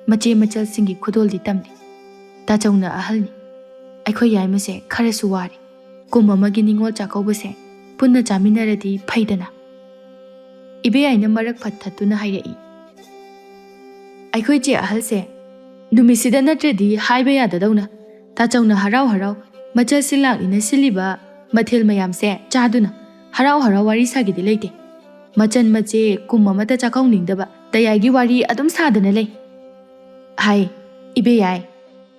ꯃꯆꯦ ꯃꯆꯜꯁꯤꯡꯒꯤ ꯈꯨꯗꯣꯜꯗꯤ ꯇꯝꯂꯤ꯫ ꯇꯥꯆꯧꯅ ꯑꯍꯜꯅꯤ, ꯑꯩꯈꯣꯏ ꯌꯥꯏꯃꯁꯦ ꯈꯔꯁꯨ ꯋꯥꯔꯤ꯫ ꯀꯨꯝ ꯑꯃꯒꯤ ꯅꯤꯡꯉꯣꯜ ꯆꯥꯛꯀꯧꯕꯁꯦ ꯄꯨꯟꯅ ꯆꯥꯃꯤꯟꯅꯔꯗꯤ ꯐꯩꯗꯅ꯫ ꯏꯕꯦꯌꯥꯏꯅ ꯃꯔꯛ ꯐꯠ ꯊꯠꯇꯨꯅ ꯍꯥꯏꯔꯛꯏ꯫ ꯑꯩꯈꯣꯏ ꯆꯦ ꯑꯍꯜꯁꯦ ꯅꯨꯃꯤꯠꯁꯤꯗ ꯅꯠꯇ꯭ꯔꯗꯤ ꯍꯥꯏꯕ ꯌꯥꯗꯗꯧꯅ ꯇꯥꯆꯧꯅ ꯍꯔꯥꯎ ꯍꯔꯥꯎ ꯃꯆꯜ ꯁꯤꯟꯂꯥꯡꯅꯤꯅ ꯁꯤꯜꯂꯤꯕ ꯃꯊꯦꯜ ꯃꯌꯥꯝꯁꯦ ꯆꯥꯗꯨꯅ ꯍꯔꯥꯎ ꯍꯔꯥꯎ ꯋꯥꯔꯤ ꯁꯥꯒꯤꯗꯤ ꯂꯩꯇꯦ꯫ ꯃꯆꯟ ꯃꯆꯦ ꯀꯨꯝ ꯑꯃꯇ ꯆꯥꯛꯀꯧꯅꯤꯡꯗꯕ ꯇꯌꯥꯏꯒꯤ ꯋꯥꯔꯤ ꯑꯗꯨꯝ ꯁꯥꯗꯅ ꯂꯩ ꯍꯥꯏ꯫ ꯏꯕꯦꯌꯥꯏ,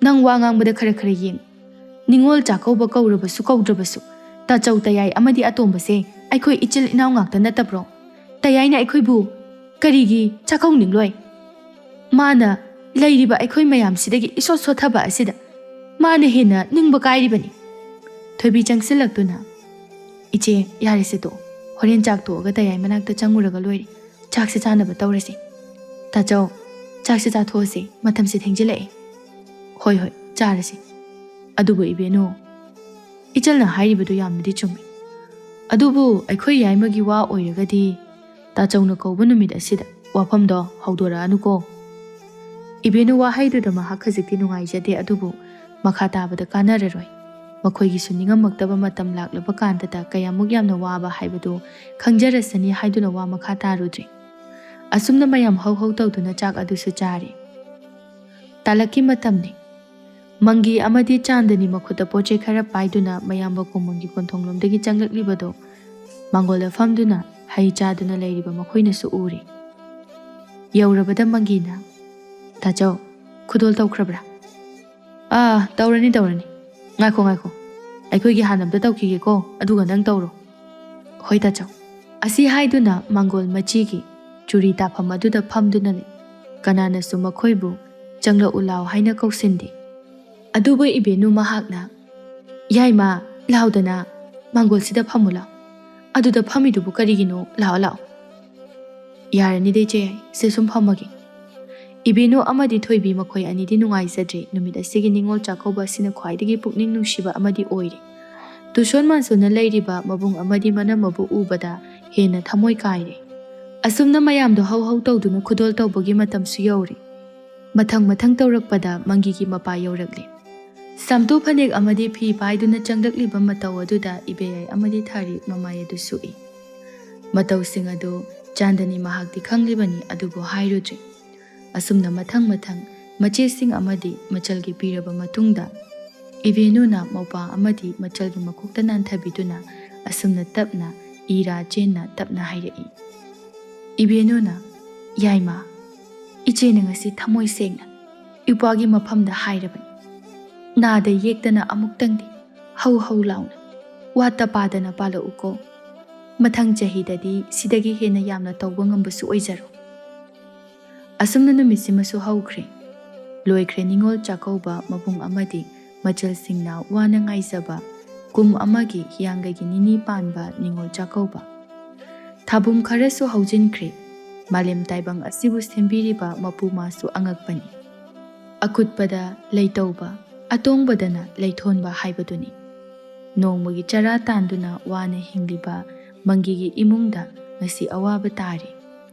ꯅꯪ ꯋꯥ ꯉꯥꯡꯕꯗ ꯈꯔ ꯈꯔ ꯌꯦꯡ꯫ ꯅꯤꯡꯉꯣꯜ ꯆꯥꯛꯀꯧꯕ ꯀꯧꯔꯕꯁꯨ ꯀꯧꯗ꯭ꯔꯕꯁꯨ ꯇꯥꯆꯧ ꯇꯌꯥꯏ ꯑꯃꯗꯤ ꯑꯇꯣꯝꯕꯁꯦ ꯑꯩꯈꯣꯏ ꯏꯆꯤꯜ ꯏꯅꯥꯎ ꯉꯥꯛꯇ ꯅꯠꯇꯕ꯭ꯔꯣ? ꯇꯌꯥꯏꯅ ꯑꯩꯈꯣꯏꯕꯨ ꯀꯔꯤꯒꯤ ꯆꯥꯛꯀꯧꯅꯤꯡꯂꯣꯏ? ꯃꯥꯅ ꯂꯩꯔꯤꯕ ꯑꯩꯈꯣꯏ ꯃꯌꯥꯝꯁꯤꯗꯒꯤ ꯏꯁꯣꯠ ꯁꯣꯠꯊꯕ ꯑꯁꯤꯗ ꯃꯥꯅ ꯍꯦꯟꯅ ꯅꯤꯡꯕ ꯀꯥꯏꯔꯤꯕꯅꯤ꯫ ꯊꯣꯏꯕꯤ ꯆꯪꯁꯤꯜꯂꯛꯇꯨꯅ, ꯏꯆꯦ ꯌꯥꯔꯦꯁꯦ ꯇꯣꯛꯑꯣ, ꯍꯣꯔꯦꯟ ꯆꯥꯛ ꯇꯣꯛꯑꯒ ꯇꯌꯥꯏ ꯃꯅꯥꯛꯇ ꯆꯪꯉꯨꯔꯒ ꯂꯣꯏꯔꯦ, ꯆꯥꯛꯁꯦ ꯆꯥꯅꯕ ꯇꯧꯔꯁꯤ꯫ ꯇꯥꯆꯧ, ꯆꯥꯛꯁꯦ ꯆꯥꯊꯣꯛꯑꯁꯤ, ꯃꯇꯝꯁꯦ ꯊꯦꯡꯖꯤꯜꯂꯛꯑꯦ꯫ ꯍꯣꯏ ꯍꯣꯏ ꯆꯥꯔꯁꯤ꯫ ꯑꯗꯨꯕꯨ ꯏꯕꯦꯅꯨ, ꯏꯆꯜꯅ ꯍꯥꯏꯔꯤꯕꯗꯨ ꯌꯥꯝꯅꯗꯤ ꯆꯨꯝꯃꯤ꯫ ꯑꯗꯨꯕꯨ ꯑꯩꯈꯣꯏ ꯌꯥꯏꯃꯒꯤ ꯋꯥ ꯑꯣꯏꯔꯒꯗꯤ ꯇꯥꯆꯧꯅ ꯀꯧꯕ ꯅꯨꯃꯤꯠ ꯑꯁꯤꯗ ꯋꯥꯐꯝꯗꯣ ꯍꯧꯗꯣꯔꯛꯑꯅꯨꯀꯣ꯫ ꯏꯕꯦꯅꯨ ꯋꯥꯍꯩꯗꯨꯗ ꯃꯍꯥꯛ ꯈꯖꯤꯛꯇꯤ ꯅꯨꯡꯉꯥꯏꯖꯗꯦ, ꯑꯗꯨꯕꯨ ꯃꯈꯥ ꯇꯥꯕꯗ ꯀꯥꯟꯅꯔꯔꯣꯏ꯫ ꯃꯈꯣꯏꯒꯤꯁꯨ ꯅꯤꯡꯉꯝꯃꯛꯇꯕ ꯃꯇꯝ ꯂꯥꯛꯂꯕ ꯀꯥꯟꯗꯇ ꯀꯌꯥꯃꯨꯛ ꯌꯥꯝꯅ ꯋꯥꯕ ꯍꯥꯏꯕꯗꯨ ꯈꯪꯖꯔꯁꯅꯤ ꯍꯥꯏꯗꯨꯅ ꯋꯥ ꯃꯈꯥ ꯇꯥꯔꯨꯗ꯭ꯔꯤ꯫ ꯑꯁꯨꯝꯅ ꯃꯌꯥꯝ ꯍꯧ ꯍꯧ ꯇꯧꯗꯨꯅ ꯆꯥꯛ ꯑꯗꯨꯁꯨ ꯆꯥꯔꯦ꯫ ꯇꯥꯂꯛꯀꯤ ꯃꯇꯝꯅꯤ꯫ ꯃꯪꯒꯤ ꯑꯃꯗꯤ ꯆꯥꯟꯗꯅꯤ ꯃꯈꯨꯠꯇ ꯄꯣꯠꯆꯩ ꯈꯔ ꯄꯥꯏꯗꯨꯅ ꯃꯌꯥꯝꯕ ꯀꯨꯝꯃꯪꯒꯤ ꯀꯣꯟꯊꯣꯡꯂꯣꯝꯗꯒꯤ ꯆꯪꯂꯛꯂꯤꯕꯗꯣ ꯃꯥꯡꯒꯣꯜꯗ ꯐꯝꯗꯨꯅ ꯍꯩ ꯆꯥꯗꯨꯅ ꯂꯩꯔꯤꯕ ꯃꯈꯣꯏꯅꯁꯨ ꯎꯔꯤ꯫ ꯌꯧꯔꯕꯗ ꯃꯪꯒꯤꯅ, ꯇꯥꯆꯧ, ꯈꯨꯗꯣꯜ ꯇꯧꯈ꯭ꯔꯕ꯭ꯔꯥ? ꯇꯧꯔꯅꯤ ꯇꯧꯔꯅꯤ꯫ ꯉꯥꯏꯈꯣ ꯉꯥꯏꯈꯣ, ꯑꯩꯈꯣꯏꯒꯤ ꯍꯥꯟꯅ ꯑꯝꯇ ꯇꯧꯈꯤꯒꯦꯀꯣ, ꯑꯗꯨꯒ ꯅꯪ ꯇꯧꯔꯣ꯫ ꯍꯣꯏ ꯇꯥꯆꯧ꯫ ꯑꯁꯤ ꯍꯥꯏꯗꯨꯅ ꯃꯥꯡꯒꯣꯜ ꯃꯆꯤꯒꯤ ꯆꯨꯔꯤ ꯇꯥꯐꯝ ꯑꯗꯨꯗ ꯐꯝꯗꯨꯅ ꯂꯩ꯫ ꯀꯅꯥꯅꯁꯨ ꯃꯈꯣꯏꯕꯨ ꯆꯪꯂꯛꯎ ꯂꯥꯎ ꯍꯥꯏꯅ ꯀꯧꯁꯤꯟꯗꯦ꯫ ꯑꯗꯨꯕꯨ ꯏꯕꯦꯅꯨ ꯃꯍꯥꯛꯅ, ꯌꯥꯏꯃ ꯂꯥꯎꯗꯅ ꯃꯥꯡꯒꯣꯜꯁꯤꯗ ꯐꯝꯃꯨ ꯂꯥꯎ, ꯑꯗꯨꯗ ꯐꯝꯃꯤꯗꯨꯕꯨ ꯀꯔꯤꯒꯤꯅꯣ, ꯂꯥꯛꯑꯣ ꯂꯥꯛꯑꯣ꯫ ꯌꯥꯔꯅꯤꯗ ꯏꯆꯦ, ꯁꯤ ꯁꯨꯝ ꯐꯝꯃꯒꯦ꯫ ꯏꯕꯦꯅꯨ ꯑꯃꯗꯤ ꯊꯣꯏꯕꯤ ꯃꯈꯣꯏ ꯑꯅꯤꯗꯤ ꯅꯨꯡꯉꯥꯏꯖꯗ꯭ꯔꯦ꯫ ꯅꯨꯃꯤꯠ ꯑꯁꯤꯒꯤ ꯅꯤꯡꯉꯣꯜ ꯆꯥꯛꯀꯧꯕ ꯑꯁꯤꯅ ꯈ꯭ꯋꯥꯏꯗꯒꯤ ꯄꯨꯛꯅꯤꯡ ꯅꯨꯡꯁꯤꯕ ꯑꯃꯗꯤ ꯑꯣꯏꯔꯦ꯫ ꯇꯨꯁꯣꯟ ꯃꯥꯟꯁꯣꯟꯅ ꯂꯩꯔꯤꯕ ꯃꯕꯨꯡ ꯑꯃꯗꯤ ꯃꯅꯝꯃꯕꯨ ꯎꯕꯗ ꯍꯦꯟꯅ ꯊꯃꯣꯏ ꯀꯥꯏꯔꯦ꯫ ꯑꯁꯨꯝꯅ ꯃꯌꯥꯝꯗꯣ ꯍꯧ ꯍꯧ ꯇꯧꯗꯨꯅ ꯈꯨꯗꯣꯜ ꯇꯧꯕꯒꯤ ꯃꯇꯝꯁꯨ ꯌꯧꯔꯦ꯫ ꯃꯊꯪ ꯃꯊꯪ ꯇꯧꯔꯛꯄꯗ ꯃꯪꯒꯤꯒꯤ ꯃꯄꯥ ꯌꯧꯔꯛꯂꯦ꯫ ꯁꯝꯇꯨ ꯐꯅꯦꯛ ꯑꯃꯗꯤ ꯐꯤ ꯄꯥꯏꯗꯨꯅ ꯆꯪꯂꯛꯂꯤꯕ ꯃꯇꯧ ꯑꯗꯨꯗ ꯏꯕꯦꯌꯥꯏ ꯑꯃꯗꯤ ꯊꯥꯔꯤ ꯃꯃꯥꯏ ꯑꯗꯨ ꯁꯨꯛꯏ꯫ ꯃꯇꯧꯁꯤꯡ ꯑꯗꯨ ꯆꯥꯟꯗꯅꯤ ꯃꯍꯥꯛꯇꯤ ꯈꯪꯂꯤꯕꯅꯤ, ꯑꯗꯨꯕꯨ ꯍꯥꯏꯔꯨꯗ꯭ꯔꯤ꯫ ꯑꯁꯨꯝꯅ ꯃꯊꯪ ꯃꯊꯪ ꯃꯆꯦꯁꯤꯡ ꯑꯃꯗꯤ ꯃꯆꯜꯒꯤ ꯄꯤꯔꯕ ꯃꯇꯨꯡꯗ ꯏꯕꯦꯅꯨꯅ ꯃꯧꯄꯥ ꯑꯃꯗꯤ ꯃꯆꯜꯒꯤ ꯃꯀꯣꯛꯇ ꯅꯥꯟꯊꯕꯤꯗꯨꯅ ꯑꯁꯨꯝꯅ ꯇꯞꯅ ꯏꯔꯥ ꯆꯦꯟꯅ ꯇꯞꯅ ꯍꯥꯏꯔꯛꯏ꯫ ꯏꯕꯦꯅꯨꯅ, ꯌꯥꯏꯃ, ꯏꯆꯦꯅ ꯉꯁꯤ ꯊꯃꯣꯏ ꯁꯦꯡꯅ ꯏꯄ꯭ꯋꯥꯒꯤ ꯃꯐꯝꯗ ꯍꯥꯏꯔꯕꯅꯤ꯫ ꯅꯥꯗ ꯌꯦꯛꯇꯅ ꯑꯃꯨꯛꯇꯪꯗꯤ ꯍꯧ ꯍꯧ ꯂꯥꯎꯅ ꯋꯥꯠꯇ ꯄꯥꯗꯅ ꯄꯥꯜꯂꯛꯎꯀꯣ꯫ ꯃꯊꯪ ꯆꯍꯤꯗꯗꯤ ꯁꯤꯗꯒꯤ ꯍꯦꯟꯅ ꯌꯥꯝꯅ ꯇꯧꯕ ꯉꯝꯕꯁꯨ ꯑꯣꯏꯖꯔꯣ꯫ ꯑꯁꯨꯝꯅ ꯅꯨꯃꯤꯠꯁꯤꯃꯁꯨ ꯍꯧꯈ꯭ꯔꯦ꯫ ꯂꯣꯏꯈ꯭ꯔꯦ ꯅꯤꯡꯉꯣꯜ ꯆꯥꯛꯀꯧꯕ ꯃꯕꯨꯡ ꯑꯃꯗꯤ ꯃꯆꯜꯁꯤꯡꯅ ꯋꯥꯅ ꯉꯥꯏꯖꯕ ꯀꯨꯝ ꯑꯃꯒꯤ ꯍꯤꯌꯥꯡꯒꯩꯒꯤ ꯅꯤꯅꯤ ꯄꯥꯟꯕ ꯅꯤꯡꯉꯣꯜ ꯆꯥꯛꯀꯧꯕ꯫ ꯊꯥꯕꯨꯝ ꯈꯔꯁꯨ ꯍꯧꯖꯤꯟꯈ꯭ꯔꯦ꯫ ꯃꯥꯂꯦꯝ ꯇꯥꯏꯕꯪ ꯑꯁꯤꯕꯨ ꯁꯦꯝꯕꯤꯔꯤꯕ ꯃꯄꯨ ꯃꯥꯁꯨ ꯑꯉꯛꯄꯅꯤ꯫ ꯑꯀꯨꯠꯄꯗ ꯂꯩꯇꯧꯕ, ꯑꯇꯣꯡꯕꯗꯅ ꯂꯩꯊꯣꯟꯕ ꯍꯥꯏꯕꯗꯨꯅꯤ꯫ ꯅꯣꯡꯃꯒꯤ ꯆꯔꯥ ꯇꯥꯟꯗꯨꯅ ꯋꯥꯅ ꯍꯤꯡꯂꯤꯕ ꯃꯪꯒꯤꯒꯤ ꯏꯃꯨꯡꯗ ꯉꯁꯤ ꯑꯋꯥꯕ ꯇꯥꯔꯤ꯫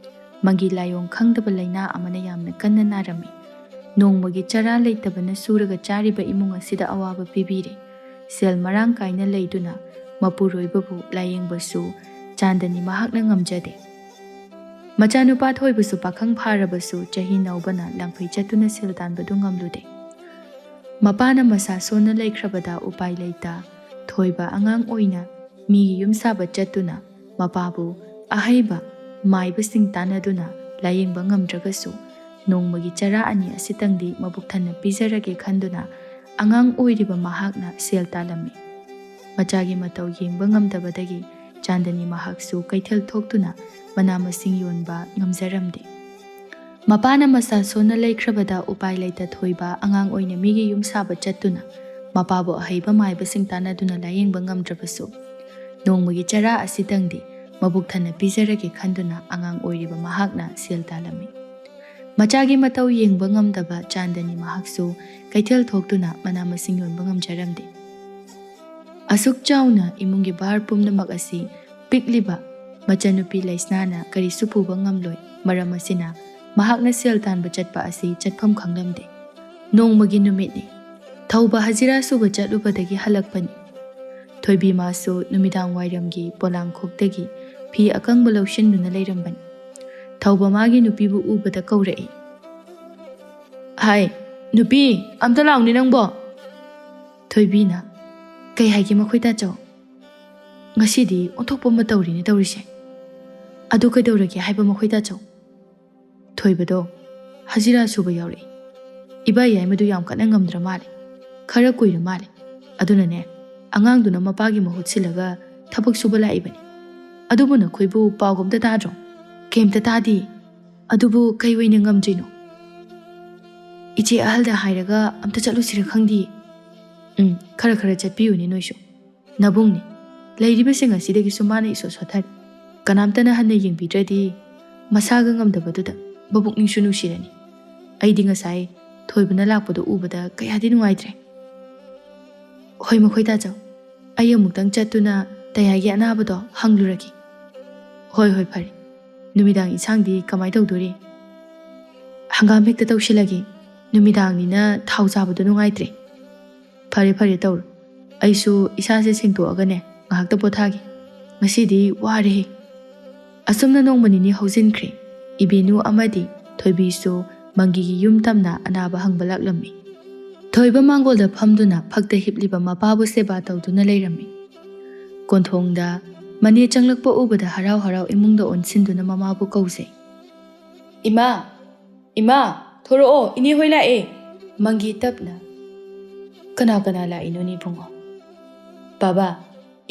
ꯃꯪꯒꯤ ꯂꯥꯏꯑꯣꯡ ꯈꯪꯗꯕ ꯂꯩꯅꯥ ꯑꯃꯅ ꯌꯥꯝꯅ ꯀꯟꯅ ꯅꯥꯔꯝꯃꯤ꯫ ꯅꯣꯡꯃꯒꯤ ꯆꯔꯥ ꯂꯩꯇꯕꯅ ꯁꯨꯔꯒ ꯆꯥꯔꯤꯕ ꯏꯃꯨꯡ ꯑꯁꯤꯗ ꯑꯋꯥꯕ ꯄꯤꯕꯤꯔꯦ꯫ ꯁꯦꯜ ꯃꯔꯥꯡ ꯀꯥꯏꯅ ꯂꯩꯗꯨꯅ ꯃꯄꯨꯔꯣꯏꯕꯕꯨ ꯂꯥꯌꯦꯡꯕꯁꯨ ꯆꯥꯟꯗꯅꯤ ꯃꯍꯥꯛꯅ ꯉꯝꯖꯗꯦ꯫ ꯃꯆꯥꯅꯨꯄꯥ ꯊꯣꯏꯕꯁꯨ ꯄꯥꯈꯪ ꯐꯥꯔꯕꯁꯨ ꯆꯍꯤ ꯅꯧꯕꯅ ꯂꯪꯐꯩ ꯆꯠꯇꯨꯅ ꯁꯦꯜ ꯇꯥꯟꯕꯗꯨ ꯉꯝꯂꯨꯗꯦ꯫ ꯃꯄꯥꯅ ꯃꯁꯥ ꯁꯣꯟꯅ ꯂꯩꯈ꯭ꯔꯕꯗ ꯎꯄꯥꯏ ꯂꯩꯇ ꯊꯣꯏꯕ ꯑꯉꯥꯡ ꯑꯣꯏꯅ ꯃꯤꯒꯤ ꯌꯨꯝ ꯁꯥꯕ ꯆꯠꯇꯨꯅ ꯃꯄꯥꯕꯨ ꯑꯍꯩꯕ ꯃꯥꯏꯕꯁꯤꯡ ꯇꯥꯟꯅꯗꯨꯅ ꯂꯥꯌꯦꯡꯕ ꯉꯝꯗ꯭ꯔꯒꯁꯨ ꯅꯣꯡꯃꯒꯤ ꯆꯔꯥ ꯑꯅꯤ ꯑꯁꯤꯇꯪꯗꯤ ꯃꯕꯨꯛ ꯊꯟꯅ ꯄꯤꯖꯔꯒꯦ ꯈꯟꯗꯨꯅ ꯑꯉꯥꯡ ꯑꯣꯏꯔꯤꯕ ꯃꯍꯥꯛꯅ ꯁꯦꯜ ꯇꯥꯜꯂꯝꯃꯤ꯫ ꯃꯆꯥꯒꯤ ꯃꯇꯧ ꯌꯦꯡꯕ ꯉꯝꯗꯕꯗꯒꯤ ꯆꯥꯟꯗꯅꯤ ꯃꯍꯥꯛꯁꯨ ꯀꯩꯊꯦꯜ ꯊꯣꯛꯇꯨꯅ ꯃꯅꯥ ꯃꯁꯤꯡ ꯌꯣꯟꯕ ꯉꯝꯖꯔꯝꯗꯦ꯫ ꯃꯄꯥꯅ ꯃꯁꯥ ꯁꯣꯟꯅ ꯂꯩꯈ꯭ꯔꯕꯗ ꯎꯄꯥꯏ ꯂꯩꯇ ꯊꯣꯏꯕ ꯑꯉꯥꯡ ꯑꯣꯏꯅ ꯃꯤꯒꯤ ꯌꯨꯝ ꯁꯥꯕ ꯆꯠꯇꯨꯅ ꯃꯄꯥꯕꯨ ꯑꯍꯩꯕ ꯃꯥꯏꯕꯁꯤꯡ ꯇꯥꯟꯅꯗꯨꯅ ꯂꯥꯌꯦꯡꯕ ꯉꯝꯗ꯭ꯔꯕꯁꯨ ꯅꯣꯡꯃꯒꯤ ꯆꯔꯥ ꯑꯁꯤꯇꯪꯗꯤ ꯃꯕꯨꯛ ꯊꯟꯅ ꯄꯤꯖꯔꯒꯦ ꯈꯟꯗꯨꯅ ꯑꯉꯥꯡ ꯑꯣꯏꯔꯤꯕ ꯃꯍꯥꯛꯅ ꯁꯦꯜ ꯇꯥꯜꯂꯝꯃꯤ꯫ ꯃꯆꯥꯒꯤ ꯃꯇꯧ ꯌꯦꯡꯕ ꯉꯝꯗꯕ ꯆꯥꯟꯗꯅꯤ ꯃꯍꯥꯛꯁꯨ ꯀꯩꯊꯦꯜ ꯊꯣꯛꯇꯨꯅ ꯃꯅꯥ ꯃꯁꯤꯡ ꯌꯣꯟꯕ ꯉꯝꯖꯔꯝꯗꯦ꯫ ꯑꯁꯨꯛ ꯆꯥꯎꯅ ꯏꯃꯨꯡꯒꯤ ꯚꯥꯔ ꯄꯨꯝꯅꯃꯛ ꯑꯁꯤ ꯄꯤꯛꯂꯤꯕ ꯃꯆꯟꯅꯨꯄꯤ ꯂꯩꯁꯅꯥꯅ ꯀꯔꯤꯁꯨ ꯄꯨꯕ ꯉꯝꯂꯣꯏ ꯃꯔꯝ ꯑꯁꯤꯅ ꯃꯍꯥꯛꯅ ꯁꯦꯜ ꯇꯥꯟꯕ ꯆꯠꯄ ꯑꯁꯤ ꯆꯠꯐꯝ ꯈꯪꯂꯝꯗꯦ꯫ ꯅꯣꯡꯃꯒꯤ ꯅꯨꯃꯤꯠꯅꯤ꯫ ꯊꯧꯕ ꯍꯖꯤꯔꯥ ꯁꯨꯕ ꯆꯠꯂꯨꯕꯗꯒꯤ ꯍꯜꯂꯛꯄꯅꯤ꯫ ꯊꯣꯏꯕꯤ ꯃꯥꯁꯨ ꯅꯨꯃꯤꯗꯥꯡ ꯋꯥꯏꯔꯝꯒꯤ ꯄꯣꯂꯥꯡꯈꯣꯛꯇꯒꯤ ꯐꯤ ꯑꯀꯪꯕ ꯂꯧꯁꯤꯟꯗꯨꯅ ꯂꯩꯔꯝꯕꯅꯤ꯫ ꯊꯧꯕ ꯃꯥꯒꯤ ꯅꯨꯄꯤꯕꯨ ꯎꯕꯗ ꯀꯧꯔꯛꯏ꯫ "ꯍꯥꯏ ꯅꯨꯄꯤ, ꯑꯝꯇ ꯂꯥꯎꯅꯤ ꯅꯪꯕꯣ!" ꯊꯣꯏꯕꯤꯅ "ꯀꯩ ꯍꯥꯏꯒꯦ ꯃꯈꯣꯏ ꯇꯥꯆꯧ?" "ꯉꯁꯤꯗꯤ ꯑꯣꯟꯊꯣꯛꯄ ꯑꯃ ꯇꯧꯔꯤꯅꯦ ꯇꯧꯔꯤꯁꯦ." "ꯑꯗꯨ ꯀꯩꯗꯧꯔꯒꯦ ꯍꯥꯏꯕ ꯃꯈꯣꯏ ꯇꯥꯆꯧ?" "ꯊꯣꯏꯕꯗꯣ ꯍꯖꯤꯔꯥ ꯁꯨꯕ ꯌꯥꯎꯔꯛꯏ꯫ ꯏꯕꯥ ꯌꯥꯏꯃꯗꯨ ꯌꯥꯝ ꯀꯟꯅ ꯉꯝꯗ꯭ꯔ ꯃꯥꯜꯂꯦ, ꯈꯔ ꯀꯨꯏꯔ ꯃꯥꯜꯂꯦ꯫ ꯑꯗꯨꯅꯅꯦ ꯑꯉꯥꯡꯗꯨꯅ ꯃꯄꯥꯒꯤ ꯃꯍꯨꯠ ꯁꯤꯜꯂꯒ ꯊꯕꯛ ꯁꯨꯕ ꯂꯥꯛꯏꯕꯅꯤ꯫ ꯑꯗꯨꯕꯨ ꯅꯈꯣꯏꯕꯨ ꯄꯥꯎꯒ ꯑꯝꯇ ꯇꯥꯗ꯭ꯔꯣ?" "ꯀꯩꯝꯇ ꯇꯥꯗꯦ꯫ ꯑꯗꯨꯕꯨ ꯀꯩ ꯑꯣꯏꯅ ꯉꯝꯗ꯭ꯔꯤꯅꯣ?" "ꯏꯆꯦ ꯑꯍꯜꯗ ꯍꯥꯏꯔꯒ ꯑꯝꯇ ꯆꯠꯂꯨꯁꯤꯔ ꯈꯪꯗꯤꯌꯦ." "ꯈꯔ ꯈꯔ ꯆꯠꯄꯤꯌꯨꯅꯦ ꯅꯣꯏꯁꯨ꯫ ꯅꯕꯨꯡꯅꯤ, ꯂꯩꯔꯤꯕꯁꯤꯡ ꯑꯁꯤꯗꯒꯤꯁꯨ ꯃꯥꯅ ꯏꯁꯣꯠ ꯁꯣꯠꯊꯔꯤ꯫ ꯀꯅꯥꯝꯇꯅ ꯍꯟꯅ ꯌꯦꯡꯕꯤꯗ꯭ꯔꯗꯤ ꯃꯁꯥꯒ ꯉꯝꯗꯕꯗꯨꯗ ꯃꯕꯨꯛꯅꯤꯡꯁꯨ ꯅꯨꯡꯁꯤꯔꯅꯤ꯫ ꯑꯩꯗꯤ ꯉꯁꯥꯏ ꯊꯣꯏꯕꯅ ꯂꯥꯛꯄꯗꯨ ꯎꯕꯗ ꯀꯌꯥꯗꯤ ꯅꯨꯡꯉꯥꯏꯇ꯭ꯔꯦ." "ꯍꯣꯏ ꯃꯈꯣꯏ ꯇꯥꯆꯧ, ꯑꯩ ꯑꯃꯨꯛꯇꯪ ꯆꯠꯇꯨꯅ ꯇꯌꯥꯏꯒꯤ ꯑꯅꯥꯕꯗꯣ ꯍꯪꯂꯨꯔꯒꯦ." "ꯍꯣꯏ ꯍꯣꯏ ꯐꯔꯦ꯫ ꯅꯨꯃꯤꯗꯥꯡ ꯏꯟꯁꯥꯡꯗꯤ ꯀꯃꯥꯏ ꯇꯧꯗꯣꯔꯤ?" "ꯍꯪꯒꯥꯝ ꯍꯦꯛꯇ ꯇꯧꯁꯤꯜꯂꯒꯦ꯫ ꯅꯨꯃꯤꯗꯥꯡꯅꯤꯅ ꯊꯥꯎ ꯆꯥꯕꯗꯣ ꯅꯨꯡꯉꯥꯏꯇ꯭ꯔꯦ." "ꯐꯔꯦ ꯐꯔꯦ ꯇꯧꯔꯣ꯫ ꯑꯩꯁꯨ ꯏꯁꯥꯁꯦ ꯁꯦꯡꯇꯣꯛꯑꯒꯅꯦ ꯉꯥꯏꯍꯥꯛꯇ ꯄꯣꯊꯥꯒꯦ꯫ ꯉꯁꯤꯗꯤ ꯋꯥꯔꯦꯍꯦ." ꯑꯁꯨꯝꯅ ꯅꯣꯡꯃ ꯅꯤꯅꯤ ꯍꯧꯖꯤꯟꯈ꯭ꯔꯦ꯫ ꯏꯕꯦꯅꯨ ꯑꯃꯗꯤ ꯊꯣꯏꯕꯤꯁꯨ ꯃꯪꯒꯤꯒꯤ ꯌꯨꯝ ꯇꯝꯅ ꯑꯅꯥꯕ ꯍꯪꯕ ꯂꯥꯛꯂꯝꯃꯤ꯫ ꯊꯣꯏꯕ ꯃꯥꯡꯒꯣꯜꯗ ꯐꯝꯗꯨꯅ ꯐꯛꯇ ꯍꯤꯞꯂꯤꯕ ꯃꯄꯥꯕꯨ ꯁꯦꯕꯥ ꯇꯧꯗꯨꯅ ꯂꯩꯔꯝꯃꯤ꯫ ꯀꯣꯟꯊꯣꯡꯗ ꯃꯅꯦ ꯆꯪꯂꯛꯄ ꯎꯕꯗ ꯍꯔꯥꯎ ꯍꯔꯥꯎ ꯏꯃꯨꯡꯗ ꯑꯣꯟꯁꯤꯟꯗꯨꯅ ꯃꯃꯥꯕꯨ ꯀꯧꯖꯩ꯫ "ꯏꯃꯥ, ꯏꯃꯥ, ꯊꯣꯔꯛꯑꯣ, ꯏꯅꯦ ꯍꯣꯏ ꯂꯥꯛꯑꯦ." ꯃꯪꯒꯤ ꯇꯞꯅ "ꯀꯅꯥ ꯀꯅꯥ ꯂꯥꯛꯏꯅꯣꯅꯦ ꯏꯕꯨꯡꯉꯣ?" "ꯕꯥꯕꯥ,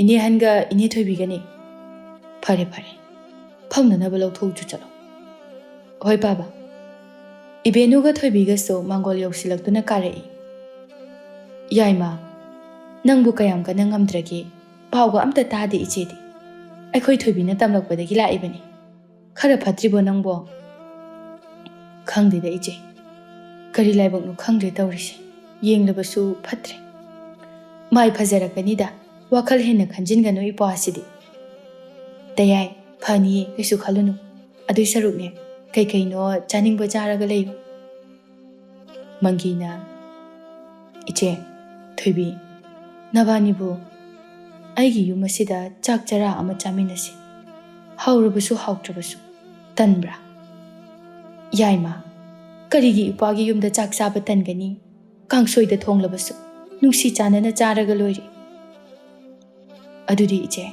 ꯏꯅꯦ ꯍꯟꯒ ꯏꯅꯦ ꯊꯣꯏꯕꯤꯒꯅꯤ." "ꯐꯔꯦ ꯐꯔꯦ, ꯐꯝꯅꯅꯕ ꯂꯧꯊꯣꯛꯎꯆꯣ ꯆꯠꯂꯣ." "ꯍꯣꯏ ꯕꯥꯕꯥ." ꯏꯕꯦꯅꯨꯒ ꯊꯣꯏꯕꯤꯒꯁꯨ ꯃꯥꯡꯒꯣꯜ ꯌꯧꯁꯤꯜꯂꯛꯇꯨꯅ ꯀꯥꯔꯛꯏ꯫ "ꯌꯥꯏꯃ, ꯅꯪꯕꯨ ꯀꯌꯥꯝ ꯀꯟꯅ ꯉꯝꯗ꯭ꯔꯒꯦ? ꯄꯥꯎꯒ ꯑꯝꯇ ꯇꯥꯗꯦ ꯏꯆꯦꯗꯤ꯫ ꯑꯩꯈꯣꯏ ꯊꯣꯏꯕꯤꯅ ꯇꯝꯂꯛꯄꯗꯒꯤ ꯂꯥꯛꯏꯕꯅꯤ꯫ ꯈꯔ ꯐꯠꯇ꯭ꯔꯤꯕꯣ ꯅꯪꯕꯣ?" "ꯈꯪꯗꯦꯗ ꯏꯆꯦ, ꯀꯔꯤ ꯂꯥꯏꯕꯛꯅꯣ ꯈꯪꯗ꯭ꯔꯦ ꯇꯧꯔꯤꯁꯦ꯫ ꯌꯦꯡꯂꯕꯁꯨ ꯐꯠꯇ꯭ꯔꯦ꯫ ꯃꯥꯏ ꯐꯖꯔꯛꯀꯅꯤꯗ, ꯋꯥꯈꯜ ꯍꯦꯟꯅ ꯈꯟꯖꯤꯟꯒꯅꯨ ꯏꯄ꯭ꯋꯥꯁꯤꯗꯤ." "ꯇꯌꯥꯏ, ꯐꯅꯤꯌꯦ, ꯀꯩꯁꯨ ꯈꯜꯂꯨꯅꯨ꯫ ꯑꯗꯨꯏ ꯁꯔꯨꯛꯅꯦ ꯀꯩꯀꯩꯅꯣ ꯆꯥꯅꯤꯡꯕ ꯆꯥꯔꯒ ꯂꯩꯌꯨ." ꯃꯪꯒꯤꯅ "ꯏꯆꯦ, ꯊꯣꯏꯕꯤ, ꯅꯕꯥꯅꯤꯕꯨ ꯑꯩꯒꯤ ꯌꯨꯝ ꯑꯁꯤꯗ ꯆꯥꯛ ꯆꯔꯥ ꯑꯃ ꯆꯥꯃꯤꯟꯅꯁꯤ꯫ ꯍꯥꯎꯔꯕꯁꯨ ꯍꯥꯎꯇ꯭ꯔꯕꯁꯨ, ꯇꯟꯕ꯭ꯔꯥ?" "ꯌꯥꯏꯃ, ꯀꯔꯤꯒꯤ ꯏꯄ꯭ꯋꯥꯒꯤ ꯌꯨꯝꯗ ꯆꯥꯛ ꯆꯥꯕ ꯇꯟꯒꯅꯤ? ꯀꯥꯡꯁꯣꯏꯗ ꯊꯣꯡꯂꯕꯁꯨ ꯅꯨꯡꯁꯤ ꯆꯥꯟꯅꯅ ꯆꯥꯔꯒ ꯂꯣꯏꯔꯦ." "ꯑꯗꯨꯗꯤ ꯏꯆꯦ,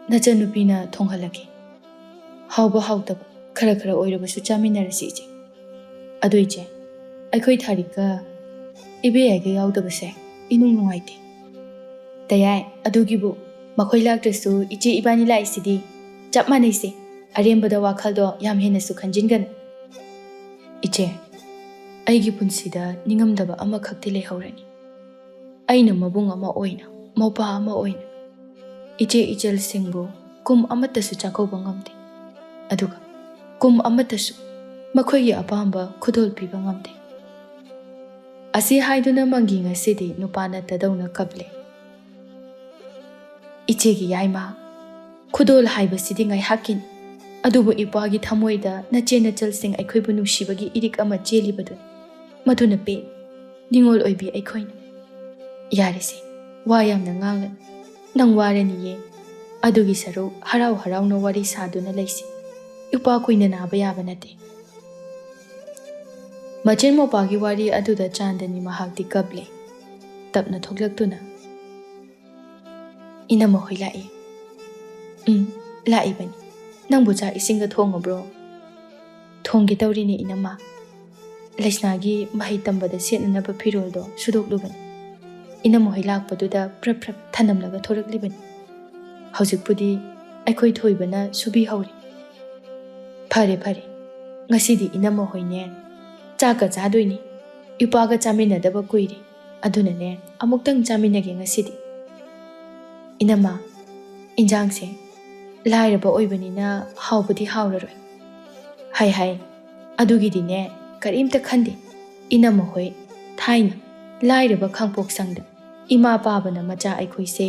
ꯅꯆꯟꯅꯨꯄꯤꯅ ꯊꯣꯡꯍꯜꯂꯒꯦ꯫ ꯍꯥꯎꯕ ꯍꯥꯎꯇꯕ ꯈꯔ ꯈꯔ ꯑꯣꯏꯔꯕꯁꯨ ꯆꯥꯃꯤꯟꯅꯔꯁꯤ ꯏꯆꯦ꯫ ꯑꯗꯣ ꯏꯆꯦ, ꯑꯩꯈꯣꯏ ꯊꯥꯔꯤꯛꯀ ꯏꯕꯦꯌꯥꯏꯒ ꯌꯥꯎꯗꯕꯁꯦ ꯏꯅꯨꯡ ꯅꯨꯡꯉꯥꯏꯇꯦ." "ꯇꯌꯥꯏ, ꯑꯗꯨꯒꯤꯕꯨ ꯃꯈꯣꯏ ꯂꯥꯛꯇ꯭ꯔꯁꯨ ꯏꯆꯦ ꯏꯕꯥꯅꯤ ꯂꯥꯛꯏꯁꯤꯗꯤ ꯆꯞ ꯃꯥꯟꯅꯩꯁꯦ꯫ ꯑꯔꯦꯝꯕꯗ ꯋꯥꯈꯜꯗꯣ ꯌꯥꯝ ꯍꯦꯟꯅꯁꯨ ꯈꯟꯖꯤꯟꯒꯅꯨ." "ꯏꯆꯦ, ꯑꯩꯒꯤ ꯄꯨꯟꯁꯤꯗ ꯅꯤꯡꯉꯝꯗꯕ ꯑꯃꯈꯛꯇꯤ ꯂꯩꯍꯧꯔꯅꯤ꯫ ꯑꯩꯅ ꯃꯕꯨꯡ ꯑꯃ ꯑꯣꯏꯅ, ꯃꯧꯄꯥ ꯑꯃ ꯑꯣꯏꯅ ꯏꯆꯦ ꯏꯆꯜꯁꯤꯡꯕꯨ ꯀꯨꯝ ꯑꯃꯠꯇꯁꯨ ꯆꯥꯛꯀꯧꯕ ꯉꯝꯗꯦ꯫ ꯑꯗꯨꯒ ꯀꯨꯝ ꯑꯃꯠꯇꯁꯨ ꯃꯈꯣꯏꯒꯤ ꯑꯄꯥꯝꯕ ꯈꯨꯗꯣꯜ ꯄꯤꯕ ꯉꯝꯗꯦ." ꯑꯁꯤ ꯍꯥꯏꯗꯨꯅ ꯃꯪꯒꯤ ꯉꯁꯤꯗꯤ ꯅꯨꯄꯥ ꯅꯠꯇꯗꯧꯅ ꯀꯞꯂꯦ꯫ "ꯏꯆꯦꯒꯤ ꯌꯥꯏꯃ, ꯈꯨꯗꯣꯜ ꯍꯥꯏꯕꯁꯤꯗꯤ ꯉꯥꯏꯍꯥꯛꯀꯤꯅꯤ꯫ ꯑꯗꯨꯕꯨ ꯏꯄ꯭ꯋꯥꯒꯤ ꯊꯃꯣꯏꯗ ꯅꯆꯦ ꯅꯆꯜꯁꯤꯡ ꯑꯩꯈꯣꯏꯕꯨ ꯅꯨꯡꯁꯤꯕꯒꯤ ꯏꯔꯤꯛ ꯑꯃ ꯆꯦꯜꯂꯤꯕꯗꯨꯅꯤ꯫ ꯃꯗꯨꯅ ꯄꯦ ꯅꯤꯡꯉꯣꯜ ꯑꯣꯏꯕꯤ ꯑꯩꯈꯣꯏꯅ." "ꯌꯥꯔꯦꯁꯦ, ꯋꯥ ꯌꯥꯝꯅ ꯉꯥꯡꯒꯅꯨ꯫ ꯅꯪ ꯋꯥꯔꯅꯤꯌꯦ꯫ ꯑꯗꯨꯒꯤ ꯁꯔꯨꯛ ꯍꯔꯥꯎ ꯍꯔꯥꯎꯅ ꯋꯥꯔꯤ ꯁꯥꯗꯨꯅ ꯂꯩꯁꯤ꯫ ꯏꯄ꯭ꯋꯥ ꯀꯨꯏꯅ ꯅꯥꯕ ꯌꯥꯕ ꯅꯠꯇꯦ." ꯃꯆꯤꯟ ꯃꯧꯄꯥꯒꯤ ꯋꯥꯔꯤ ꯑꯗꯨꯗ ꯆꯥꯟꯗꯅꯤ ꯃꯍꯥꯛꯇꯤ ꯀꯞꯂꯦ꯫ ꯇꯞꯅ ꯊꯣꯛꯂꯛꯇꯨꯅ "ꯏꯅꯝꯃ ꯍꯣꯏ ꯂꯥꯛꯏ." "ꯂꯥꯛꯏꯕꯅꯤ꯫ ꯅꯪꯕꯨ ꯆꯥꯛ ꯏꯁꯤꯡꯒ ꯊꯣꯡꯉꯕ꯭ꯔꯣ?" "ꯊꯣꯡꯒꯦ ꯇꯧꯔꯤꯅꯦ ꯏꯅꯝꯃ꯫ ꯂꯩꯁꯅꯥꯒꯤ ꯃꯍꯩ ꯇꯝꯕꯗ ꯁꯦꯠꯅꯅꯕ ꯐꯤꯔꯣꯜꯗꯣ ꯁꯨꯗꯣꯛꯂꯨꯕꯅꯤ꯫ ꯏꯅꯝꯃ ꯍꯣꯏ ꯂꯥꯛꯄꯗꯨꯗ ꯐ꯭ꯔꯞ ꯐ꯭ꯔꯞ ꯊꯅꯝꯂꯒ ꯊꯣꯔꯛꯂꯤꯕꯅꯤ꯫ ꯍꯧꯖꯤꯛꯄꯨꯗꯤ ꯑꯩꯈꯣꯏ ꯊꯣꯏꯕꯅ ꯁꯨꯕꯤꯍꯧꯔꯤ." "ꯐꯔꯦ ꯐꯔꯦ, ꯉꯁꯤꯗꯤ ꯏꯅꯝꯃ ꯍꯣꯏꯅꯦ ꯆꯥꯛꯀ ꯆꯥꯗꯣꯏꯅꯤ꯫ ꯏꯄ꯭ꯋꯥꯒ ꯆꯥꯃꯤꯟꯅꯗꯕ ꯀꯨꯏꯔꯦ꯫ ꯑꯗꯨꯅꯅꯦ ꯑꯃꯨꯛꯇꯪ ꯆꯥꯃꯤꯟꯅꯒꯦ ꯉꯁꯤꯗꯤ." "ꯏꯅꯝꯃ, ꯏꯟꯖꯥꯡꯁꯦ ꯂꯥꯏꯔꯕ ꯑꯣꯏꯕꯅꯤꯅ ꯍꯥꯎꯕꯗꯤ ꯍꯥꯎꯔꯔꯣꯏ." "ꯍꯥꯏ ꯍꯥꯏ, ꯑꯗꯨꯒꯤꯗꯤꯅꯦ ꯀꯔꯤꯝꯇ ꯈꯟꯗꯦ꯫ ꯏꯅꯝꯃ ꯍꯣꯏ ꯊꯥꯏꯅ ꯂꯥꯏꯔꯕ ꯈꯥꯡꯄꯣꯛꯁꯪꯗ ꯏꯃꯥ ꯄꯥꯕꯅ ꯃꯆꯥ ꯑꯩꯈꯣꯏꯁꯦ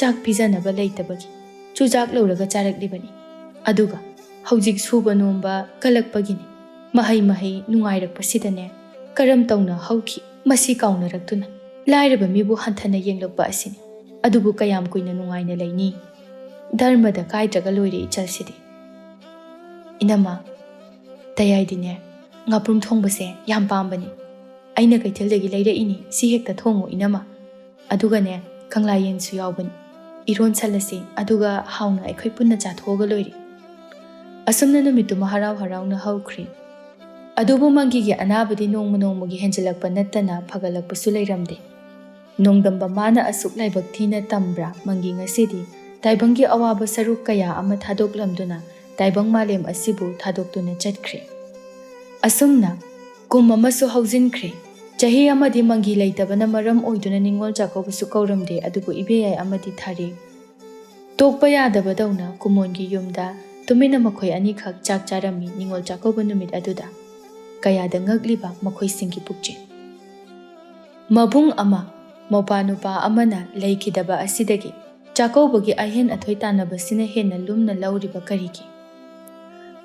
ꯆꯥꯛ ꯄꯤꯖꯅꯕ ꯂꯩꯇꯕꯒꯤ ꯆꯨꯖꯥꯛ ꯂꯧꯔꯒ ꯆꯥꯔꯛꯂꯤꯕꯅꯤ꯫ ꯑꯗꯨꯒ ꯍꯧꯖꯤꯛ ꯁꯨꯕ ꯅꯣꯝꯕ ꯀꯜꯂꯛꯄꯒꯤꯅꯤ ꯃꯍꯩ ꯅꯨꯡꯉꯥꯏꯔꯛꯄꯁꯤꯗꯅꯦ ꯀꯔꯝ ꯇꯧꯅ ꯍꯧꯈꯤ ꯃꯁꯤ ꯀꯥꯎꯅꯔꯛꯇꯨꯅ ꯂꯥꯏꯔꯕ ꯃꯤꯕꯨ ꯍꯟꯊꯅ ꯌꯦꯡꯂꯛꯄ ꯑꯁꯤꯅꯤ꯫ ꯑꯗꯨꯕꯨ ꯀꯌꯥꯝ ꯀꯨꯏꯅ ꯅꯨꯡꯉꯥꯏꯅ ꯂꯩꯅꯤ? ꯙꯔꯃꯗ ꯀꯥꯏꯗ꯭ꯔꯒ ꯂꯣꯏꯔꯦ ꯏꯆꯜꯁꯤꯗꯤ꯫ ꯏꯅꯝꯃ, ꯇꯌꯥꯏꯗꯤꯅꯦ ꯉꯥꯄ꯭ꯔꯨꯝ ꯊꯣꯡꯕꯁꯦ ꯌꯥꯝ ꯄꯥꯝꯕꯅꯤ꯫ ꯑꯩꯅ ꯀꯩꯊꯦꯜꯗꯒꯤ ꯂꯩꯔꯛꯏꯅꯤ, ꯁꯤ ꯍꯦꯛꯇ ꯊꯣꯡꯉꯨ ꯏꯅꯝꯃ꯫ ꯑꯗꯨꯒꯅꯦ ꯀꯪꯂꯥ ꯌꯦꯟꯁꯨ ꯌꯥꯎꯕꯅꯤ, ꯏꯔꯣꯟꯁꯜꯂꯁꯤ ꯑꯗꯨꯒ ꯍꯥꯎꯅ ꯑꯩꯈꯣꯏ ꯄꯨꯟꯅ ꯆꯥꯊꯣꯛꯑꯒ ꯂꯣꯏꯔꯦ꯫ ꯑꯁꯨꯝꯅ ꯅꯨꯃꯤꯠꯇꯨꯃ ꯍꯔꯥꯎ ꯍꯔꯥꯎꯅ ꯍꯧꯈ꯭ꯔꯦ꯫ ꯑꯗꯨꯕꯨ ꯃꯪꯒꯤꯒꯤ ꯑꯅꯥꯕꯗꯤ ꯅꯣꯡꯃ ꯅꯣꯡꯃꯒꯤ ꯍꯦꯟꯖꯜꯂꯛꯄ ꯅꯠꯇꯅ ꯐꯒꯠꯂꯛꯄꯁꯨ ꯂꯩꯔꯝꯗꯦ꯫ ꯅꯣꯡꯗꯝꯕ ꯃꯥꯅ ꯑꯁꯨꯛ ꯂꯥꯏꯕꯛ ꯊꯤꯅ ꯇꯝꯕ꯭ꯔꯥ ꯃꯪꯒꯤ ꯉꯁꯤꯗꯤ ꯇꯥꯏꯕꯪꯒꯤ ꯑꯋꯥꯕ ꯁꯔꯨꯛ ꯀꯌꯥ ꯑꯃ ꯊꯥꯗꯣꯛꯂꯝꯗꯨꯅ ꯇꯥꯏꯕꯪ ꯃꯥꯂꯦꯝ ꯑꯁꯤꯕꯨ ꯊꯥꯗꯣꯛꯇꯨꯅ ꯆꯠꯈ꯭ꯔꯦ꯫ ꯑꯁꯨꯝꯅ ꯀꯨꯝ ꯑꯃꯁꯨ ꯍꯧꯖꯤꯟꯈ꯭ꯔꯦ꯫ ꯆꯍꯤ ꯑꯃꯗꯤ ꯃꯪꯒꯤ ꯂꯩꯇꯕꯅ ꯃꯔꯝ ꯑꯣꯏꯗꯨꯅ ꯅꯤꯡꯉꯣꯜ ꯆꯥꯛꯀꯧꯕꯁꯨ ꯀꯧꯔꯝꯗꯦ꯫ ꯑꯗꯨꯕꯨ ꯏꯕꯦꯌꯥꯏ ꯑꯃꯗꯤ ꯊꯥꯔꯦꯛ ꯇꯣꯛꯄ ꯌꯥꯗꯕꯗꯧꯅ ꯀꯨꯃꯣꯟꯒꯤ ꯌꯨꯝꯗ ꯇꯨꯃꯤꯟꯅ ꯃꯈꯣꯏ ꯑꯅꯤꯈꯛ ꯆꯥꯛ ꯆꯥꯔꯝꯃꯤ ꯅꯤꯡꯉꯣꯜ ꯆꯥꯛꯀꯧꯕ ꯅꯨꯃꯤꯠ ꯑꯗꯨꯗ꯫ ꯀꯌꯥꯗ ꯉꯛꯂꯤꯕ ꯃꯈꯣꯏꯁꯤꯡꯒꯤ ꯄꯨꯛꯆꯦꯜ! ꯃꯕꯨꯡ ꯑꯃ ꯃꯧꯄꯥ ꯅꯨꯄꯥ ꯑꯃꯅ ꯂꯩꯈꯤꯗꯕ ꯑꯁꯤꯗꯒꯤ ꯆꯥꯛꯀꯧꯕꯒꯤ ꯑꯍꯦꯟ ꯑꯊꯣꯏ ꯇꯥꯟꯅꯕꯁꯤꯅ ꯍꯦꯟꯅ ꯂꯨꯝꯅ ꯂꯧꯔꯤꯕ ꯀꯔꯤꯒꯤ?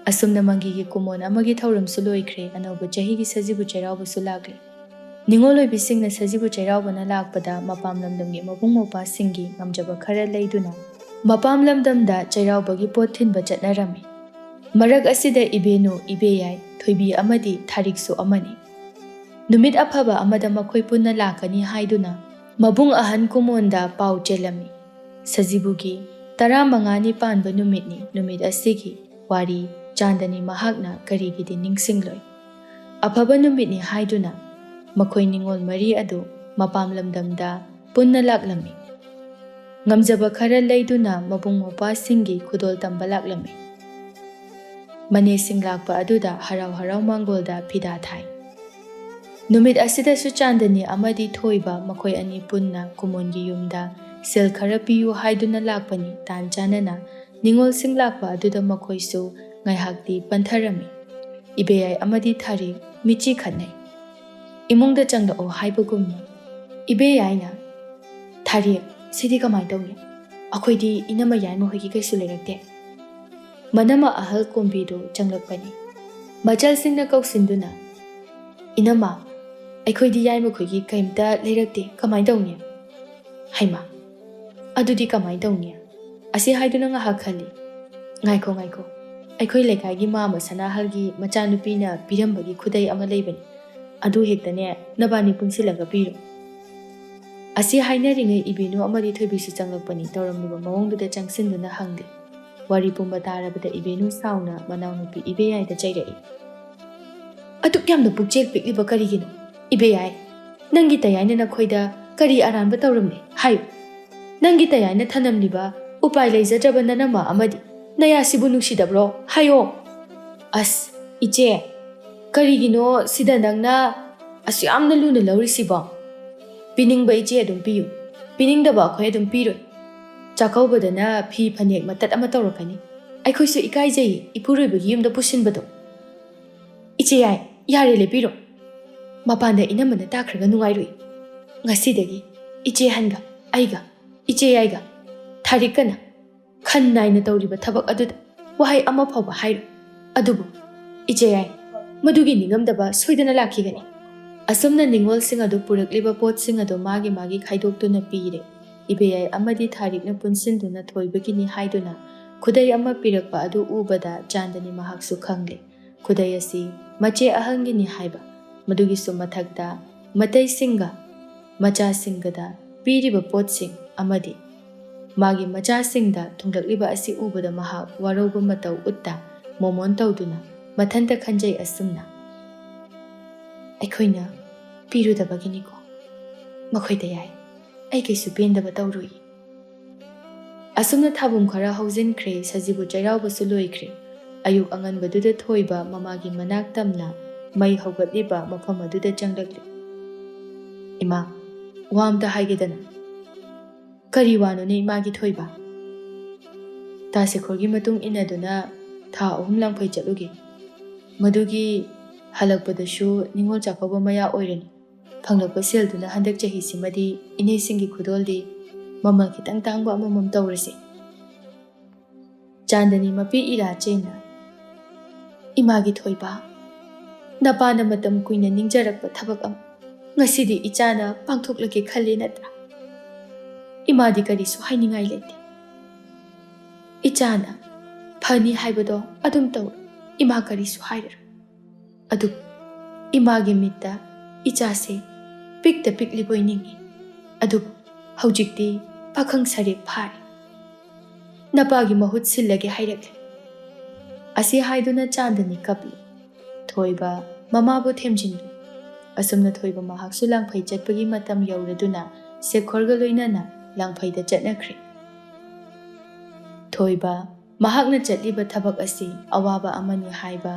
ꯑꯁꯨꯝꯅ ꯃꯪꯒꯤꯒꯤ ꯀꯨꯃꯣꯟ ꯑꯃꯒꯤ ꯊꯧꯔꯝꯁꯨ ꯂꯣꯏꯈ꯭ꯔꯦ꯫ ꯑꯅꯧꯕ ꯆꯍꯤꯒꯤ ꯁꯖꯤꯕꯨ ꯆꯩꯔꯥꯎꯕꯁꯨ ꯂꯥꯛꯂꯦ꯫ ꯅꯤꯡꯉꯣꯜ ꯑꯣꯏꯕꯤꯁꯤꯡꯅ ꯁꯖꯤꯕꯨ ꯆꯩꯔꯥꯎꯕꯅ ꯂꯥꯛꯄꯗ ꯃꯄꯥꯝ ꯂꯝꯗꯝꯒꯤ ꯃꯕꯨꯡ ꯃꯧꯄ꯭ꯋꯥꯁꯤꯡꯒꯤ ꯉꯝꯖꯕ ꯈꯔ ꯂꯩꯗꯨꯅ ꯃꯄꯥꯝ ꯂꯝꯗꯝꯗ ꯆꯩꯔꯥꯎꯕꯒꯤ ꯄꯣꯠ ꯊꯤꯟꯕ ꯆꯠꯅꯔꯝꯃꯤ꯫ ꯃꯔꯛ ꯑꯁꯤꯗ ꯏꯕꯦꯅꯨ, ꯏꯕꯦꯌꯥꯏ, ꯊꯣꯏꯕꯤ ꯑꯃꯗꯤ ꯊꯥꯔꯤꯛꯁꯨ ꯑꯃꯅꯤ꯫ ꯅꯨꯃꯤꯠ ꯑꯐꯕ ꯑꯃꯗ ꯃꯈꯣꯏ ꯄꯨꯟꯅ ꯂꯥꯛꯀꯅꯤ ꯍꯥꯏꯗꯨꯅ ꯃꯕꯨꯡ ꯑꯍꯟ ꯀꯨꯃꯣꯟꯗ ꯄꯥꯎ ꯆꯦꯜꯂꯝꯃꯤ꯫ ꯁꯖꯤꯕꯨꯒꯤ 15ꯅꯤ ꯄꯥꯟꯕ ꯅꯨꯃꯤꯠꯅꯤ꯫ ꯅꯨꯃꯤꯠ ꯑꯁꯤꯒꯤ ꯋꯥꯔꯤ ꯆꯥꯟꯗꯅꯤ ꯃꯍꯥꯛꯅ ꯀꯔꯤꯒꯤꯗꯤ ꯅꯤꯡꯁꯤꯡꯂꯣꯏ꯫ ꯑꯐꯕ ꯅꯨꯃꯤꯠꯅꯤ ꯍꯥꯏꯗꯨꯅ ꯃꯈꯣꯏ ꯅꯤꯡꯉꯣꯜ ꯃꯔꯤ ꯑꯗꯨ ꯃꯄꯥꯝ ꯂꯝꯗꯝꯗ ꯄꯨꯟꯅ ꯂꯥꯛꯂꯝꯃꯤ꯫ ꯉꯝꯖꯕ ꯈꯔ ꯂꯩꯗꯨꯅ ꯃꯕꯨꯡ ꯃꯧꯄ꯭ꯋꯥꯁꯤꯡꯒꯤ ꯈꯨꯗꯣꯜ ꯇꯝꯕ ꯂꯥꯛꯂꯝꯃꯤ꯫ ꯃꯅꯦꯁꯤꯡ ꯂꯥꯛꯄ ꯑꯗꯨꯗ ꯍꯔꯥꯎ ꯍꯔꯥꯎ ꯃꯥꯡꯒꯣꯜꯗ ꯐꯤꯗꯥ ꯊꯥꯏ꯫ ꯅꯨꯃꯤꯠ ꯑꯁꯤꯗꯁꯨ ꯆꯥꯟꯗꯅꯤ ꯑꯃꯗꯤ ꯊꯣꯏꯕ ꯃꯈꯣꯏ ꯑꯅꯤ ꯄꯨꯟꯅ ꯀꯨꯃꯣꯟꯒꯤ ꯌꯨꯝꯗ ꯁꯦꯜ ꯈꯔ ꯄꯤꯌꯨ ꯍꯥꯏꯗꯨꯅ ꯂꯥꯛꯄꯅꯤ꯫ ꯇꯥꯟ ꯆꯥꯅꯅ ꯅꯤꯡꯉꯣꯜꯁꯤꯡ ꯂꯥꯛꯄ ꯑꯗꯨꯗ ꯃꯈꯣꯏꯁꯨ ꯉꯥꯏꯍꯥꯛꯇꯤ ꯄꯟꯊꯔꯝꯃꯤ꯫ ꯏꯕꯦꯌꯥꯏ ꯑꯃꯗꯤ ꯊꯥꯔꯦꯛ ꯃꯤꯠꯆꯤ ꯈꯠꯅꯩ꯫ ꯏꯃꯨꯡꯗ ꯆꯪꯂꯛꯑꯣ ꯍꯥꯏꯕꯒꯨꯝꯅ ꯏꯕꯦꯌꯥꯏꯅ, ꯊꯥꯔꯦꯛ, ꯁꯤꯗꯤ ꯀꯃꯥꯏ ꯇꯧꯅꯤ? ꯑꯩꯈꯣꯏꯗꯤ ꯏꯅꯝꯃ ꯌꯥꯏꯃ ꯍꯣꯏꯒꯤ ꯀꯩꯁꯨ ꯂꯩꯔꯛꯇꯦ꯫ ꯃꯅꯝꯃ ꯑꯍꯜ ꯀꯣꯝꯕꯤꯗꯨ ꯆꯪꯂꯛꯄꯅꯤ꯫ ꯃꯆꯜꯁꯤꯡꯅ ꯀꯧꯁꯤꯟꯗꯨꯅ, ꯏꯅꯝꯃ, ꯑꯩꯈꯣꯏꯗꯤ ꯌꯥꯏꯃꯈꯣꯏꯒꯤ ꯀꯩꯝꯇ ꯂꯩꯔꯛꯇꯦ, ꯀꯃꯥꯏ ꯇꯧꯅꯤ? ꯍꯩꯃꯥ, ꯑꯗꯨꯗꯤ ꯀꯃꯥꯏ ꯇꯧꯅꯤ? ꯑꯁꯤ ꯍꯥꯏꯗꯨꯅ ꯉꯥꯏꯍꯥꯛ ꯈꯜꯂꯤ꯫ ꯉꯥꯏꯈꯣ, ꯑꯩꯈꯣꯏ ꯂꯩꯀꯥꯏꯒꯤ ꯃꯥꯝꯃ ꯁꯅꯥꯍꯜꯒꯤ ꯃꯆꯥꯅꯨꯄꯤꯅ ꯄꯤꯔꯝꯕꯒꯤ ꯈꯨꯗꯩ ꯑꯃ ꯂꯩꯕꯅꯤ, ꯑꯗꯨ ꯍꯦꯛꯇꯅꯦ ꯅꯕꯥꯅꯤ ꯄꯨꯟꯁꯤꯜꯂꯒ ꯄꯤꯔꯣ꯫ ꯑꯁꯤ ꯍꯥꯏꯅꯔꯤꯉꯩ ꯏꯕꯦꯅꯨ ꯑꯃꯗꯤ ꯊꯣꯏꯕꯤꯁꯨ ꯆꯪꯂꯛꯄꯅꯤ꯫ ꯇꯧꯔꯝꯂꯤꯕ ꯃꯑꯣꯡꯗꯨꯗ ꯆꯪꯁꯤꯟꯗꯨꯅ ꯍꯪꯂꯤ꯫ ꯋꯥꯔꯤ ꯄꯨꯝꯕ ꯇꯥꯔꯕꯗ ꯏꯕꯦꯅꯨ ꯁꯥꯎꯅ ꯃꯅꯥꯎꯅꯨꯄꯤ ꯏꯕꯦꯌꯥꯏꯗ ꯆꯩꯔꯛꯏ꯫ ꯑꯗꯨꯛ ꯌꯥꯝꯅ ꯄꯨꯛꯆꯦꯜ ꯄꯤꯛꯂꯤꯕ ꯀꯔꯤꯒꯤꯅꯣ? ꯏꯕꯦꯌꯥꯏ, ꯅꯪꯒꯤ ꯇꯌꯥꯏꯅ ꯅꯈꯣꯏꯗ ꯀꯔꯤ ꯑꯔꯥꯟꯕ ꯇꯧꯔꯝꯂꯦ ꯍꯥꯏꯌꯨ? ꯅꯪꯒꯤ ꯇꯌꯥꯏꯅ ꯊꯅꯝꯂꯤꯕ ꯎꯄꯥꯏ ꯂꯩꯖꯗ꯭ꯔꯕ ꯅꯅꯝꯃ ꯑꯃꯗꯤ ꯅꯌꯥꯁꯤꯕꯨ ꯅꯨꯡꯁꯤꯗꯕ꯭ꯔꯣ? ꯍꯥꯏꯌꯣ꯫ ꯑꯁ ꯏꯆꯦ, ꯀꯔꯤꯒꯤꯅꯣ ꯁꯤꯗ ꯅꯪꯅ ꯑꯁꯨꯌꯥꯝꯅ ꯂꯨꯅ ꯂꯧꯔꯤꯁꯤꯕꯣ? ꯄꯤꯅꯤꯡꯕ ꯏꯆꯦ ꯑꯗꯨꯝ ꯄꯤꯌꯨ, ꯄꯤꯅꯤꯡꯗꯕ ꯑꯩꯈꯣꯏ ꯑꯗꯨꯝ ꯄꯤꯔꯣꯏ꯫ ꯆꯥꯛꯀꯧꯕꯗꯅ ꯐꯤ ꯐꯅꯦꯛ ꯃꯇꯠ ꯑꯃ ꯇꯧꯔꯛꯀꯅꯤ, ꯑꯩꯈꯣꯏꯁꯨ ꯏꯀꯥꯏꯖꯩ ꯏꯄꯨꯔꯣꯏꯕꯒꯤ ꯌꯨꯝꯗ ꯄꯨꯁꯤꯟꯕꯗꯣ꯫ ꯏꯆꯦ ꯌꯥꯏ, ꯌꯥꯔꯦ ꯂꯦꯞꯄꯤꯔꯣ꯫ ꯃꯄꯥꯟꯗ ꯏꯅꯝꯃꯅ ꯇꯥꯈ꯭ꯔꯒ ꯅꯨꯡꯉꯥꯏꯔꯣꯏ꯫ ꯉꯁꯤꯗꯒꯤ ꯏꯆꯦ ꯍꯟꯒ ꯑꯩꯒ ꯏꯆꯦ ꯌꯥꯏꯒ ꯊꯥꯔꯤꯛꯀꯅ ꯈꯟ ꯅꯥꯏꯅ ꯇꯧꯔꯤꯕ ꯊꯕꯛ ꯑꯗꯨꯗ ꯋꯥꯍꯩ ꯑꯃ ꯐꯥꯎꯕ ꯍꯥꯏꯔꯣꯏ꯫ ꯑꯗꯨꯕꯨ ꯏꯆꯦ ꯌꯥꯏ, ꯃꯗꯨꯒꯤ ꯅꯤꯡꯉꯝꯗꯕ ꯁꯣꯏꯗꯅ ꯂꯥꯛꯈꯤꯒꯅꯤ꯫ ꯑꯁꯨꯝꯅ ꯅꯤꯡꯉꯣꯜꯁꯤꯡ ꯑꯗꯨ ꯄꯨꯔꯛꯂꯤꯕ ꯄꯣꯠꯁꯤꯡ ꯑꯗꯨ ꯃꯥꯒꯤ ꯈꯥꯏꯗꯣꯛꯇꯨꯅ ꯄꯤꯔꯦ꯫ ꯏꯕꯦꯌꯥꯏ ꯑꯃꯗꯤ ꯊꯥꯔꯤꯛꯅ ꯄꯨꯟꯁꯤꯟꯗꯨꯅ ꯊꯣꯏꯕꯒꯤꯅꯤ ꯍꯥꯏꯗꯨꯅ ꯈꯨꯗꯩ ꯑꯃ ꯄꯤꯔꯛꯄ ꯑꯗꯨ ꯎꯕꯗ ꯆꯥꯟꯗꯅꯤ ꯃꯍꯥꯛꯁꯨ ꯈꯪꯂꯦ꯫ ꯈꯨꯗꯩ ꯑꯁꯤ ꯃꯆꯦ ꯑꯍꯟꯒꯤꯅꯤ ꯍꯥꯏꯕ, ꯃꯗꯨꯒꯤꯁꯨ ꯃꯊꯛꯇ ꯃꯇꯩꯁꯤꯡꯒ ꯃꯆꯥꯁꯤꯡꯒꯗ ꯄꯤꯔꯤꯕ ꯄꯣꯠꯁꯤꯡ ꯑꯃꯗꯤ ꯃꯥꯒꯤ ꯃꯆꯥꯁꯤꯡꯗ ꯊꯨꯡꯂꯛꯂꯤꯕ ꯑꯁꯤ ꯎꯕꯗ ꯃꯍꯥꯛ ꯋꯥꯔꯧꯕ ꯃꯇꯧ ꯎꯠꯇ ꯃꯣꯃꯣꯟ ꯇꯧꯗꯨꯅ ꯃꯊꯟꯇ ꯈꯟꯖꯩ ꯑꯁꯨꯝꯅ, ꯑꯩꯈꯣꯏꯅ ꯄꯤꯔꯨꯗꯕꯒꯤꯅꯤꯀꯣ ꯃꯈꯣꯏꯗ ꯌꯥꯏ, ꯑꯩ ꯀꯩꯁꯨ ꯄꯦꯟꯗꯕ ꯇꯧꯔꯨꯏ꯫ ꯑꯁꯨꯝꯅ ꯊꯥꯕꯨꯝ ꯈꯔ ꯍꯧꯖꯤꯟꯈ꯭ꯔꯦ꯫ ꯁꯖꯤꯕꯨ ꯆꯩꯔꯥꯎꯕꯁꯨ ꯂꯣꯏꯈ꯭ꯔꯦ꯫ ꯑꯌꯨꯛ ꯑꯉꯟꯕꯗꯨꯗ ꯊꯣꯏꯕ ꯃꯃꯥꯒꯤ ꯃꯅꯥꯛ ꯇꯝꯅ ꯃꯩ ꯍꯧꯒꯠꯂꯤꯕ ꯃꯐꯝ ꯑꯗꯨꯗ ꯆꯪꯂꯛꯂꯤ꯫ ꯏꯃꯥ, ꯋꯥ ꯑꯝꯇ ꯍꯥꯏꯒꯦꯗꯅ꯫ ꯀꯔꯤ ꯋꯥꯅꯣꯅꯦ ꯏꯃꯥꯒꯤ ꯊꯣꯏꯕ? ꯇꯥꯁꯦꯈꯣꯔꯒꯤ ꯃꯇꯨꯡ ꯏꯟꯅꯗꯨꯅ ꯊꯥ 3 ꯂꯥꯡꯐꯩ ꯆꯠꯂꯨꯒꯦ꯫ ꯃꯗꯨꯒꯤ ꯍꯜꯂꯛꯄꯗꯁꯨ ꯅꯤꯡꯉꯣꯜ ꯆꯥꯛꯀꯧꯕ ꯃꯌꯥ ꯑꯣꯏꯔꯅꯤ꯫ ꯐꯪꯂꯛꯄ ꯁꯦꯜꯗꯨꯅ ꯍꯟꯗꯛ ꯆꯍꯤꯁꯤꯃꯗꯤ ꯏꯅꯦꯁꯤꯡꯒꯤ ꯈꯨꯗꯣꯜꯗꯤ ꯃꯃꯜ ꯈꯤꯇꯪ ꯇꯥꯡꯕ ꯑꯃꯃꯝ ꯇꯧꯔꯁꯤ꯫ ꯆꯥꯟꯗꯅꯤ ꯃꯄꯤ ꯏꯔꯥ ꯆꯦꯟꯅ ꯏꯃꯥꯒꯤ ꯊꯣꯏꯕ ꯅꯄꯥꯅ ꯃꯇꯝ ꯀꯨꯏꯅ ꯅꯤꯡꯖꯔꯛꯄ ꯊꯕꯛ ꯑꯃ ꯉꯁꯤꯗꯤ ꯏꯆꯥꯅ ꯄꯥꯡꯊꯣꯛꯂꯒꯦ ꯈꯜꯂꯤ ꯅꯠꯇ꯭ꯔꯥ? ꯏꯃꯥꯗꯤ ꯀꯔꯤꯁꯨ ꯍꯥꯏꯅꯤꯡꯉꯥꯏ ꯂꯩꯇꯦ꯫ ꯏꯆꯥꯅ ꯐꯅꯤ ꯍꯥꯏꯕꯗꯣ ꯑꯗꯨꯝ ꯇꯧ, ꯏꯃꯥ ꯀꯔꯤꯁꯨ ꯍꯥꯏꯔꯔꯣꯏ꯫ ꯑꯗꯨꯕꯨ ꯏꯃꯥꯒꯤ ꯃꯤꯠꯇ ꯏꯆꯥꯁꯦ ꯄꯤꯛꯇ ꯄꯤꯛꯂꯤꯕꯣꯏ ꯅꯤꯡꯏ, ꯑꯗꯨꯕꯨ ꯍꯧꯖꯤꯛꯇꯤ ꯄꯥꯈꯪ ꯁꯔꯦꯛ ꯐꯥꯔꯦ, ꯅꯄꯥꯒꯤ ꯃꯍꯨꯠ ꯁꯤꯜꯂꯒꯦ ꯍꯥꯏꯔꯛꯂꯦ꯫ ꯑꯁꯤ ꯍꯥꯏꯗꯨꯅ ꯆꯥꯟꯗꯅꯤ ꯀꯞꯂꯤ꯫ ꯊꯣꯏꯕ ꯃꯃꯥꯕꯨ ꯊꯦꯝꯖꯤꯟꯂꯤ꯫ ꯑꯁꯨꯝꯅ ꯊꯣꯏꯕ ꯃꯍꯥꯛꯁꯨ ꯂꯥꯡꯐꯩ ꯆꯠꯄꯒꯤ ꯃꯇꯝ ꯌꯧꯔꯗꯨꯅ ꯁꯦꯈꯣꯔꯒ ꯂꯣꯏꯅꯅ ꯂꯥꯡꯐꯩꯗ ꯆꯠꯅꯈ꯭ꯔꯦ꯫ ꯊꯣꯏꯕ ꯃꯍꯥꯛꯅ ꯆꯠꯂꯤꯕ ꯊꯕꯛ ꯑꯁꯤ ꯑꯋꯥꯕ ꯑꯃꯅꯤ ꯍꯥꯏꯕ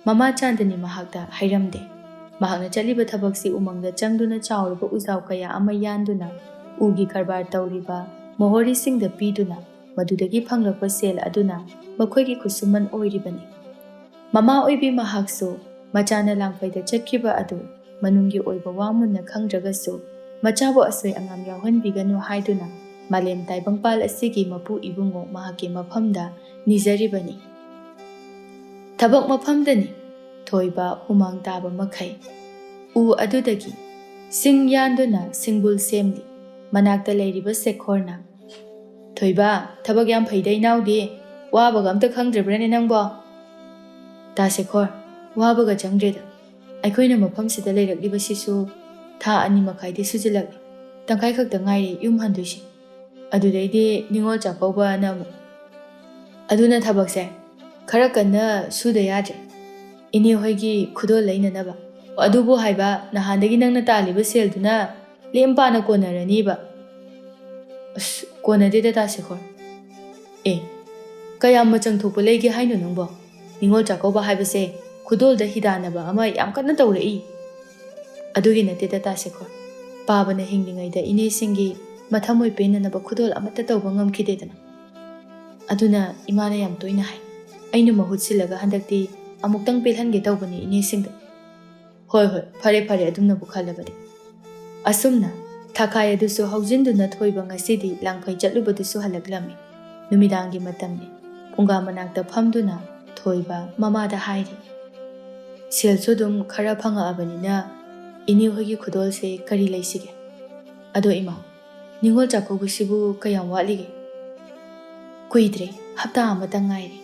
ꯃꯃꯥ ꯆꯥꯟꯗꯅꯤ ꯃꯍꯥꯛꯇ ꯍꯥꯏꯔꯝꯗꯦ꯫ ꯃꯍꯥꯛꯅ ꯆꯠꯂꯤꯕ ꯊꯕꯛꯁꯤ ꯎꯃꯪꯗ ꯆꯪꯗꯨꯅ ꯆꯥꯎꯔꯕ ꯎꯖꯥꯎ ꯀꯌꯥ ꯑꯃ ꯌꯥꯟꯗꯨꯅ ꯎꯒꯤ ꯀꯔꯕꯥꯔ ꯇꯧꯔꯤꯕ ꯃꯣꯍꯣꯔꯤꯁꯤꯡꯗ ꯄꯤꯗꯨꯅ ꯃꯗꯨꯗꯒꯤ ꯐꯪꯂꯛꯄ ꯁꯦꯜ ꯑꯗꯨꯅ ꯃꯈꯣꯏꯒꯤ ꯈꯨꯠꯁꯨꯃꯟ ꯑꯣꯏꯔꯤꯕꯅꯤ꯫ ꯃꯃꯥ ꯑꯣꯏꯕꯤ ꯃꯍꯥꯛꯁꯨ ꯃꯆꯥꯅ ꯂꯥꯡꯐꯩꯗ ꯆꯠꯈꯤꯕ ꯑꯗꯨ ꯃꯅꯨꯡꯒꯤ ꯑꯣꯏꯕ ꯋꯥ ꯃꯨꯟꯅ ꯈꯪꯗ꯭ꯔꯒꯁꯨ ꯃꯆꯥꯕꯨ ꯑꯁꯣꯏ ꯑꯉꯥꯝ ꯌꯥꯎꯍꯟꯕꯤꯒꯅꯨ ꯍꯥꯏꯗꯨꯅ ꯃꯥꯂꯦꯝ ꯇꯥꯏꯕꯪꯄꯥꯜ ꯑꯁꯤꯒꯤ ꯃꯄꯨ ꯏꯕꯨꯡꯉꯣ ꯃꯍꯥꯛꯀꯤ ꯃꯐꯝꯗ ꯅꯤꯖꯔꯤꯕꯅꯤ꯫ ꯊꯕꯛ ꯃꯐꯝꯗꯅꯤ ꯊꯣꯏꯕ ꯍꯨꯃꯥꯡ ꯇꯥꯕ ꯃꯈꯩ ꯎ ꯑꯗꯨꯗꯒꯤ ꯁꯤꯡ ꯌꯥꯟꯗꯨꯅ ꯁꯤꯡꯕꯨꯜ ꯁꯦꯝꯂꯤ꯫ ꯃꯅꯥꯛꯇ ꯂꯩꯔꯤꯕ ꯁꯦꯈꯣꯔꯅ "ꯊꯣꯏꯕ, ꯊꯕꯛ ꯌꯥꯝ ꯐꯩꯗ ꯏꯅꯥꯎꯗꯤ, ꯋꯥꯕꯒ ꯑꯝꯇ ꯈꯪꯗ꯭ꯔꯕ꯭ꯔꯅꯦ ꯅꯪꯕꯣ?" "ꯇꯥ ꯁꯦꯈꯣꯔ, ꯋꯥꯕꯒ ꯆꯪꯗ꯭ꯔꯦꯗ, ꯑꯩꯈꯣꯏꯅ ꯃꯐꯝꯁꯤꯗ ꯂꯩꯔꯛꯂꯤꯕꯁꯤꯁꯨ ꯊꯥ 2 ꯃꯈꯥꯏꯗꯤ ꯁꯨꯖꯤꯜꯂꯛꯂꯤ, ꯇꯪꯈꯥꯏ ꯈꯛꯇ ꯉꯥꯏꯔꯤ ꯌꯨꯝ ꯍꯟꯗꯣꯏꯁꯤ, ꯑꯗꯨꯗꯩꯗꯤ ꯅꯤꯉꯣꯜ ꯆꯥꯛꯀꯧꯕꯅ ꯑꯃꯨꯛ, ꯑꯗꯨꯅ ꯊꯕꯛꯁꯦ ꯈꯔ ꯀꯟꯅ ꯁꯨꯗ ꯌꯥꯗ꯭ꯔꯦ, ꯏꯅꯦ ꯍꯣꯏꯒꯤ ꯈꯨꯗꯣꯜ ꯂꯩꯅꯅꯕ꯫ ꯑꯗꯨꯕꯨ ꯍꯥꯏꯕ ꯅꯍꯥꯟꯗꯒꯤ ꯅꯪꯅ ꯇꯥꯜꯂꯤꯕ ꯁꯦꯜꯗꯨꯅ ꯂꯦꯝ ꯄꯥꯅ ꯀꯣꯟꯅꯔꯅꯤꯕ." "ꯑꯁ, ꯀꯣꯟꯅꯗꯦꯗ ꯇꯥ ꯁꯦꯈꯣꯔ." "ꯑꯦ, ꯀꯌꯥꯝ ꯃꯆꯪ ꯊꯣꯛꯄ ꯂꯩꯒꯦ ꯍꯥꯏꯅꯣ ꯅꯪꯕꯣ? ꯅꯤꯉꯣꯜ ꯆꯥꯛꯀꯧꯕ ꯍꯥꯏꯕꯁꯦ ꯈꯨꯗꯣꯜꯗ ꯍꯤꯗꯥꯟꯅꯕ ꯑꯃ ꯌꯥꯝ ꯀꯟꯅ ꯇꯧꯔꯛꯏ." "ꯑꯗꯨꯒꯤ ꯅꯠꯇꯦꯗ ꯇꯥ ꯁꯦꯈꯣꯔ, ꯄꯥꯕꯅ ꯍꯤꯡꯂꯤꯉꯩꯗ ꯏꯅꯦꯁꯤꯡꯒꯤ ꯃꯊꯃꯣꯏ ꯄꯦꯟꯅꯅꯕ ꯈꯨꯗꯣꯜ ꯑꯃꯠꯇ ꯇꯧꯕ ꯉꯝꯈꯤꯗꯦꯗꯅ, ꯑꯗꯨꯅ ꯏꯃꯥꯅ ꯌꯥꯝ ꯇꯣꯏꯅ ꯍꯥꯏ, ꯑꯩꯅ ꯃꯍꯨꯠ ꯁꯤꯜꯂꯒ ꯍꯟꯗꯛꯇꯤ ꯑꯃꯨꯛꯇꯪ ꯄꯦꯜꯍꯟꯒꯦ ꯇꯧꯕꯅꯤ ꯏꯅꯦꯁꯤꯡꯗ." "ꯍꯣꯏ ꯍꯣꯏ, ꯐꯔꯦ ꯐꯔꯦ, ꯑꯗꯨꯝꯅꯕꯨ ꯈꯜꯂꯕꯗꯤ." ꯑꯁꯨꯝꯅ ꯊꯥꯈꯥꯏ ꯑꯗꯨꯁꯨ ꯍꯧꯖꯤꯟꯗꯨꯅ ꯊꯣꯏꯕ ꯉꯁꯤꯗꯤ ꯂꯥꯡꯐꯩ ꯆꯠꯂꯨꯕꯗꯨꯁꯨ ꯍꯜꯂꯛꯂꯝꯃꯤ꯫ ꯅꯨꯃꯤꯗꯥꯡꯒꯤ ꯃꯇꯝꯅꯤ꯫ ꯐꯨꯡꯒꯥ ꯃꯅꯥꯛꯇ ꯐꯝꯗꯨꯅ ꯊꯣꯏꯕ ꯃꯃꯥꯗ ꯍꯥꯏꯔꯤ, "ꯁꯦꯜꯁꯨ ꯑꯗꯨꯝ ꯈꯔ ꯐꯪꯉꯛꯑꯕꯅꯤꯅ ꯏꯅꯦ ꯍꯣꯏꯒꯤ ꯈꯨꯗꯣꯜꯁꯦ ꯀꯔꯤ ꯂꯩꯁꯤꯒꯦ? ꯑꯗꯣ ꯏꯃꯥ, ꯅꯤꯉꯣꯜ ꯆꯥꯛꯀꯧꯕꯁꯤꯕꯨ ꯀꯌꯥꯝ ꯋꯥꯠꯂꯤꯒꯦ?" "ꯀꯨꯏꯗ꯭ꯔꯦ, ꯍꯞꯇꯥ ꯑꯃꯇꯪ ꯉꯥꯏꯔꯦ."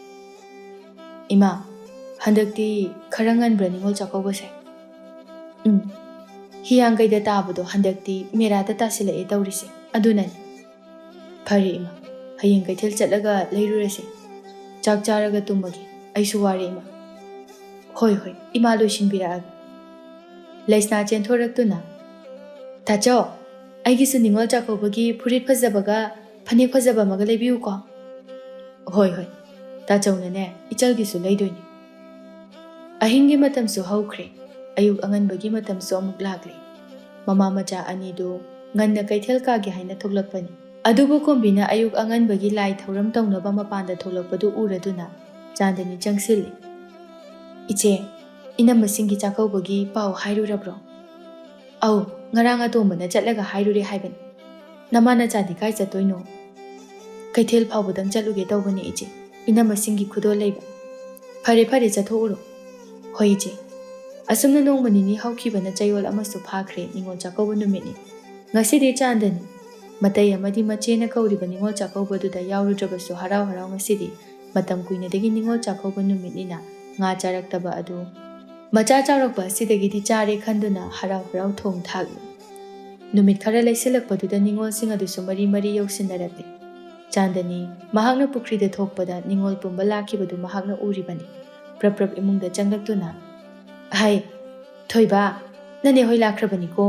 "ꯏꯃꯥ, ꯍꯟꯗꯛꯇꯤ ꯈꯔ ꯉꯟꯕ꯭ꯔꯥ ꯅꯤꯉꯣꯜ ꯆꯥꯛꯀꯧꯕꯁꯦ?" "ꯍꯤꯌꯥꯡꯒꯩꯗ ꯇꯥꯕꯗꯣ ꯍꯟꯗꯛꯇꯤ ꯃꯦꯔꯥꯗ ꯇꯥꯁꯤꯜꯂꯛꯑꯦ ꯇꯧꯔꯤꯁꯦ, ꯑꯗꯨꯅꯅꯤ." "ꯐꯔꯦ ꯏꯃꯥ, ꯍꯌꯦꯡ ꯀꯩꯊꯦꯜ ꯆꯠꯂꯒ ꯂꯩꯔꯨꯔꯁꯦ꯫ ꯆꯥꯛ ꯆꯥꯔꯒ ꯇꯨꯝꯃꯒꯦ, ꯑꯩꯁꯨ ꯋꯥꯔꯦ ꯏꯃꯥ." "ꯍꯣꯏ ꯍꯣꯏ, ꯏꯃꯥ ꯂꯣꯏꯁꯤꯟꯕꯤꯔꯛꯑꯒꯦ." ꯂꯩꯁꯅꯥ ꯆꯦꯟꯊꯣꯔꯛꯇꯨꯅ, "ꯇꯥꯆꯧ, ꯑꯩꯒꯤꯁꯨ ꯅꯤꯉꯣꯜ ꯆꯥꯛꯀꯧꯕꯒꯤ ꯐꯨꯔꯤꯠ ꯐꯖꯕꯒ ꯐꯅꯦꯛ ꯐꯖꯕ ꯑꯃꯒ ꯂꯩꯕꯤꯌꯨꯀꯣ." "ꯍꯣꯏ ꯍꯣꯏ, ꯇꯥꯆꯧꯅꯅꯦ ꯏꯆꯜꯒꯤꯁꯨ ꯂꯩꯗꯣꯏꯅꯤ." ꯑꯍꯤꯡꯒꯤ ꯃꯇꯝꯁꯨ ꯍꯧꯈ꯭ꯔꯦ, ꯑꯌꯨꯛ ꯑꯉꯟꯕꯒꯤ ꯃꯇꯝꯁꯨ ꯑꯃꯨꯛ ꯂꯥꯛꯂꯤ꯫ ꯃꯃꯥ ꯃꯆꯥ ꯑꯅꯤꯗꯨ ꯉꯟꯅ ꯀꯩꯊꯦꯜ ꯀꯥꯒꯦ ꯍꯥꯏꯅ ꯊꯣꯛꯂꯛꯄꯅꯤ꯫ ꯑꯗꯨꯕꯨ ꯀꯣꯝꯕꯤꯅ ꯑꯌꯨꯛ ꯑꯉꯟꯕꯒꯤ ꯂꯥꯏ ꯊꯧꯔꯝ ꯇꯧꯅꯕ ꯃꯄꯥꯟꯗ ꯊꯣꯛꯂꯛꯄꯗꯨ ꯎꯔꯗꯨꯅ ꯆꯥꯟꯗꯅꯤ ꯆꯪꯁꯤꯜꯂꯤ꯫ "ꯏꯆꯦ, ꯏꯅꯝꯃꯁꯤꯡꯒꯤ ꯆꯥꯛꯀꯧꯕꯒꯤ ꯄꯥꯎ ꯍꯥꯏꯔꯨꯔꯕ꯭ꯔꯣ?" "ꯑꯧ, ꯉꯔꯥꯡ ꯑꯇꯣꯝꯕꯅ ꯆꯠꯂꯒ ꯍꯥꯏꯔꯨꯔꯦ ꯍꯥꯏꯕꯅꯤ." "ꯅꯃꯥ ꯅꯆꯥꯗꯤ ꯀꯥꯏ ꯆꯠꯇꯣꯏꯅꯣ?" "ꯀꯩꯊꯦꯜ ꯐꯥꯎꯕꯗꯪ ꯆꯠꯂꯨꯒꯦ ꯇꯧꯕꯅꯤ ꯏꯆꯦ, ꯏꯅꯝꯃꯁꯤꯡꯒꯤ ꯈꯨꯗꯣꯜ ꯂꯩꯕ." "ꯐꯔꯦ ꯐꯔꯦ, ꯆꯠꯊꯣꯛꯎꯔꯣ." "ꯍꯣꯏ ꯏꯆꯦ." ꯑꯁꯨꯝꯅ ꯅꯣꯡꯃ ꯅꯤꯅꯤ ꯍꯧꯈꯤꯕꯅ ꯆꯌꯣꯜ ꯑꯃꯁꯨ ꯐꯥꯈ꯭ꯔꯦ꯫ ꯅꯤꯉꯣꯜ ꯆꯥꯛꯀꯧꯕ ꯅꯨꯃꯤꯠꯅꯤ꯫ ꯉꯁꯤꯗꯤ ꯆꯥꯟꯗꯅꯤ ꯃꯇꯩ ꯑꯃꯗꯤ ꯃꯆꯦꯅ ꯀꯧꯔꯤꯕ ꯅꯤꯉꯣꯜ ꯆꯥꯛꯀꯧꯕꯗꯨꯗ ꯌꯥꯎꯔꯨꯗ꯭ꯔꯕꯁꯨ ꯍꯔꯥꯎ ꯍꯔꯥꯎ ꯉꯁꯤꯗꯤ ꯃꯇꯝ ꯀꯨꯏꯅꯗꯒꯤ ꯅꯤꯉꯣꯜ ꯆꯥꯛꯀꯧꯕ ꯅꯨꯃꯤꯠꯅꯤꯅ ꯉꯥ ꯆꯥꯔꯛꯇꯕ ꯑꯗꯨ ꯃꯆꯥ ꯆꯥꯎꯔꯛꯄ ꯑꯁꯤꯗꯒꯤꯗꯤ ꯆꯥꯔꯦ ꯈꯟꯗꯨꯅ ꯍꯔꯥꯎ ꯍꯔꯥꯎ ꯊꯣꯡ ꯊꯥꯛꯂꯤ꯫ ꯅꯨꯃꯤꯠ ꯈꯔ ꯂꯩꯁꯤꯜꯂꯛꯄꯗꯨꯗ ꯅꯤꯉꯣꯜꯁꯤꯡ ꯑꯗꯨꯁꯨ ꯃꯔꯤ ꯃꯔꯤ ꯌꯧꯁꯤꯟꯅꯔꯛꯂꯤ꯫ ꯆꯥꯟꯗꯅꯤ ꯃꯍꯥꯛꯅ ꯄꯨꯈ꯭ꯔꯤꯗ ꯊꯣꯛꯄꯗ ꯅꯤꯉꯣꯜ ꯄꯨꯝꯕ ꯂꯥꯛꯈꯤꯕꯗꯨ ꯃꯍꯥꯛꯅ ꯎꯔꯤꯕꯅꯤ꯫ ꯄ꯭ꯔꯞ ꯄ꯭ꯔꯞ ꯏꯃꯨꯡꯗ ꯆꯪꯂꯛꯇꯨꯅ, "ꯍꯩ, ꯊꯣꯏꯕ, ꯅꯅꯦ ꯍꯣꯏ ꯂꯥꯛꯈ꯭ꯔꯕꯅꯤꯀꯣ,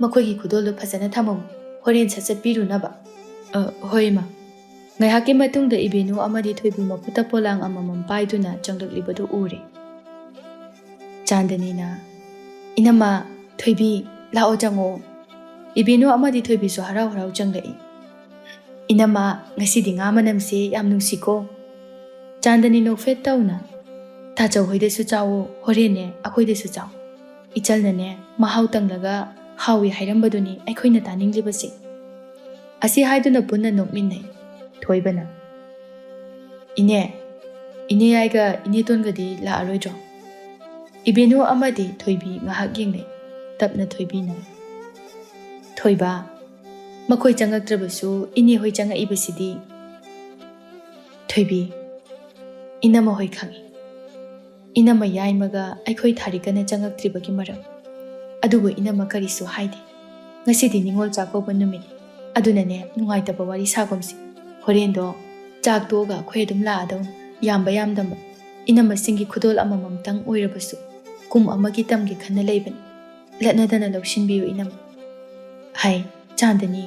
ꯃꯈꯣꯏꯒꯤ ꯈꯨꯗꯣꯜꯗꯨ ꯐꯖꯅ ꯊꯝꯃꯝꯃꯨ, ꯍꯣꯔꯦꯟ ꯁꯠ ꯁꯠ ꯄꯤꯔꯨꯅꯕ." "ꯍꯣꯏ ꯏꯃꯥ." ꯉꯥꯏꯍꯥꯛꯀꯤ ꯃꯇꯨꯡꯗ ꯏꯕꯦꯅꯨ ꯑꯃꯗꯤ ꯊꯣꯏꯕꯤ ꯃꯈꯨꯠꯇ ꯄꯣꯂꯥꯡ ꯑꯃꯃꯝ ꯄꯥꯏꯗꯨꯅ ꯆꯪꯂꯛꯂꯤꯕꯗꯨ ꯎꯔꯦ꯫ ꯆꯥꯟꯗꯅꯤꯅ, "ꯏꯅꯝꯃ, ꯊꯣꯏꯕꯤ, ꯂꯥꯛꯑꯣ ꯆꯪꯉꯣ." ꯏꯕꯦꯅꯨ ꯑꯃꯗꯤ ꯊꯣꯏꯕꯤꯁꯨ ꯍꯔꯥꯎ ꯍꯔꯥꯎ ꯆꯪꯂꯛꯏ꯫ "ꯏꯅꯝꯃ, ꯉꯁꯤꯗꯤ ꯉꯥ ꯃꯅꯝꯁꯦ ꯌꯥꯝ ꯅꯨꯡꯁꯤꯀꯣ." ꯆꯥꯟꯗꯅꯤ ꯅꯣꯛꯐꯦꯠ ꯇꯧꯅ, "ꯇꯥꯆꯧ ꯍꯣꯏꯗꯁꯨ ꯆꯥꯎꯋꯣ, ꯍꯣꯔꯦꯟꯅꯦ ꯑꯩꯈꯣꯏꯗꯁꯨ ꯆꯥꯎ. ꯏꯆꯜꯅꯅꯦ ꯃꯍꯥꯎ ꯇꯪꯂꯒ ꯍꯥꯎꯏ ꯍꯥꯏꯔꯝꯕꯗꯨꯅꯤ ꯑꯩꯈꯣꯏꯅ ꯇꯥꯅꯤꯡꯂꯤꯕꯁꯤ." ꯑꯁꯤ ꯍꯥꯏꯗꯨꯅ ꯄꯨꯟꯅ ꯅꯣꯛꯃꯤꯟꯅꯩ꯫ ꯊꯣꯏꯕꯅ, ꯏꯅꯦ, ꯏꯅꯦ ꯌꯥꯏꯒ ꯏꯅꯦ ꯇꯣꯟꯒꯗꯤ ꯂꯥꯛꯑꯔꯣꯏꯗ꯭ꯔꯣ? ꯏꯕꯦꯅꯨ ꯑꯃꯗꯤ ꯊꯣꯏꯕꯤ ꯉꯥꯏꯍꯥꯛ ꯌꯦꯡꯂꯩ, ꯇꯞꯅ ꯊꯣꯏꯕꯤꯅ ꯊꯣꯏꯕ, ꯃꯈꯣꯏ ꯆꯪꯉꯛꯇ꯭ꯔꯕꯁꯨ ꯏꯅꯦ ꯍꯣꯏ ꯆꯪꯉꯛꯏꯕꯁꯤꯗꯤ. ꯊꯣꯏꯕꯤ, ꯏꯅꯝꯃ ꯍꯣꯏ ꯈꯪꯏ. ꯏꯅꯝꯃ ꯌꯥꯏꯃꯒ ꯑꯩꯈꯣꯏ ꯊꯥꯔꯤꯛꯀꯅ ꯆꯪꯉꯛꯇ꯭ꯔꯤꯕꯒꯤ ꯃꯔꯝ. ꯑꯗꯨꯕꯨ ꯏꯅꯝꯃ ꯀꯔꯤꯁꯨ ꯍꯥꯏꯗꯦ. ꯉꯁꯤꯗꯤ ꯅꯤꯉꯣꯜ ꯆꯥꯛꯀꯧꯕ ꯅꯨꯃꯤꯠ. ꯑꯗꯨꯅꯅꯦ ꯅꯨꯡꯉꯥꯏꯇꯕ ꯋꯥꯔꯤ ꯁꯥꯒꯨꯝꯁꯤ. ꯍꯣꯔꯦꯟꯗꯣ ꯆꯥꯛ ꯇꯣꯛꯑꯒ ꯑꯩꯈꯣꯏ ꯑꯗꯨꯝ ꯂꯥꯛꯑꯗꯧꯅꯤ. ꯌꯥꯝꯕ ꯌꯥꯝꯗꯕ ꯏꯅꯝꯃꯁꯤꯡꯒꯤ ꯈꯨꯗꯣꯜ ꯑꯃꯃꯝꯇꯪ ꯑꯣꯏꯔꯕꯁꯨ ꯀꯨꯝ ꯑꯃꯒꯤ ꯇꯝꯒꯦ ꯈꯟꯅ ꯂꯩꯕꯅꯤ. ꯂꯠꯅꯗꯅ ꯂꯧꯁꯤꯟꯕꯤꯌꯨ ꯏꯅꯝꯃ. ꯍꯥꯏ ꯆꯥꯟꯗꯅꯤ,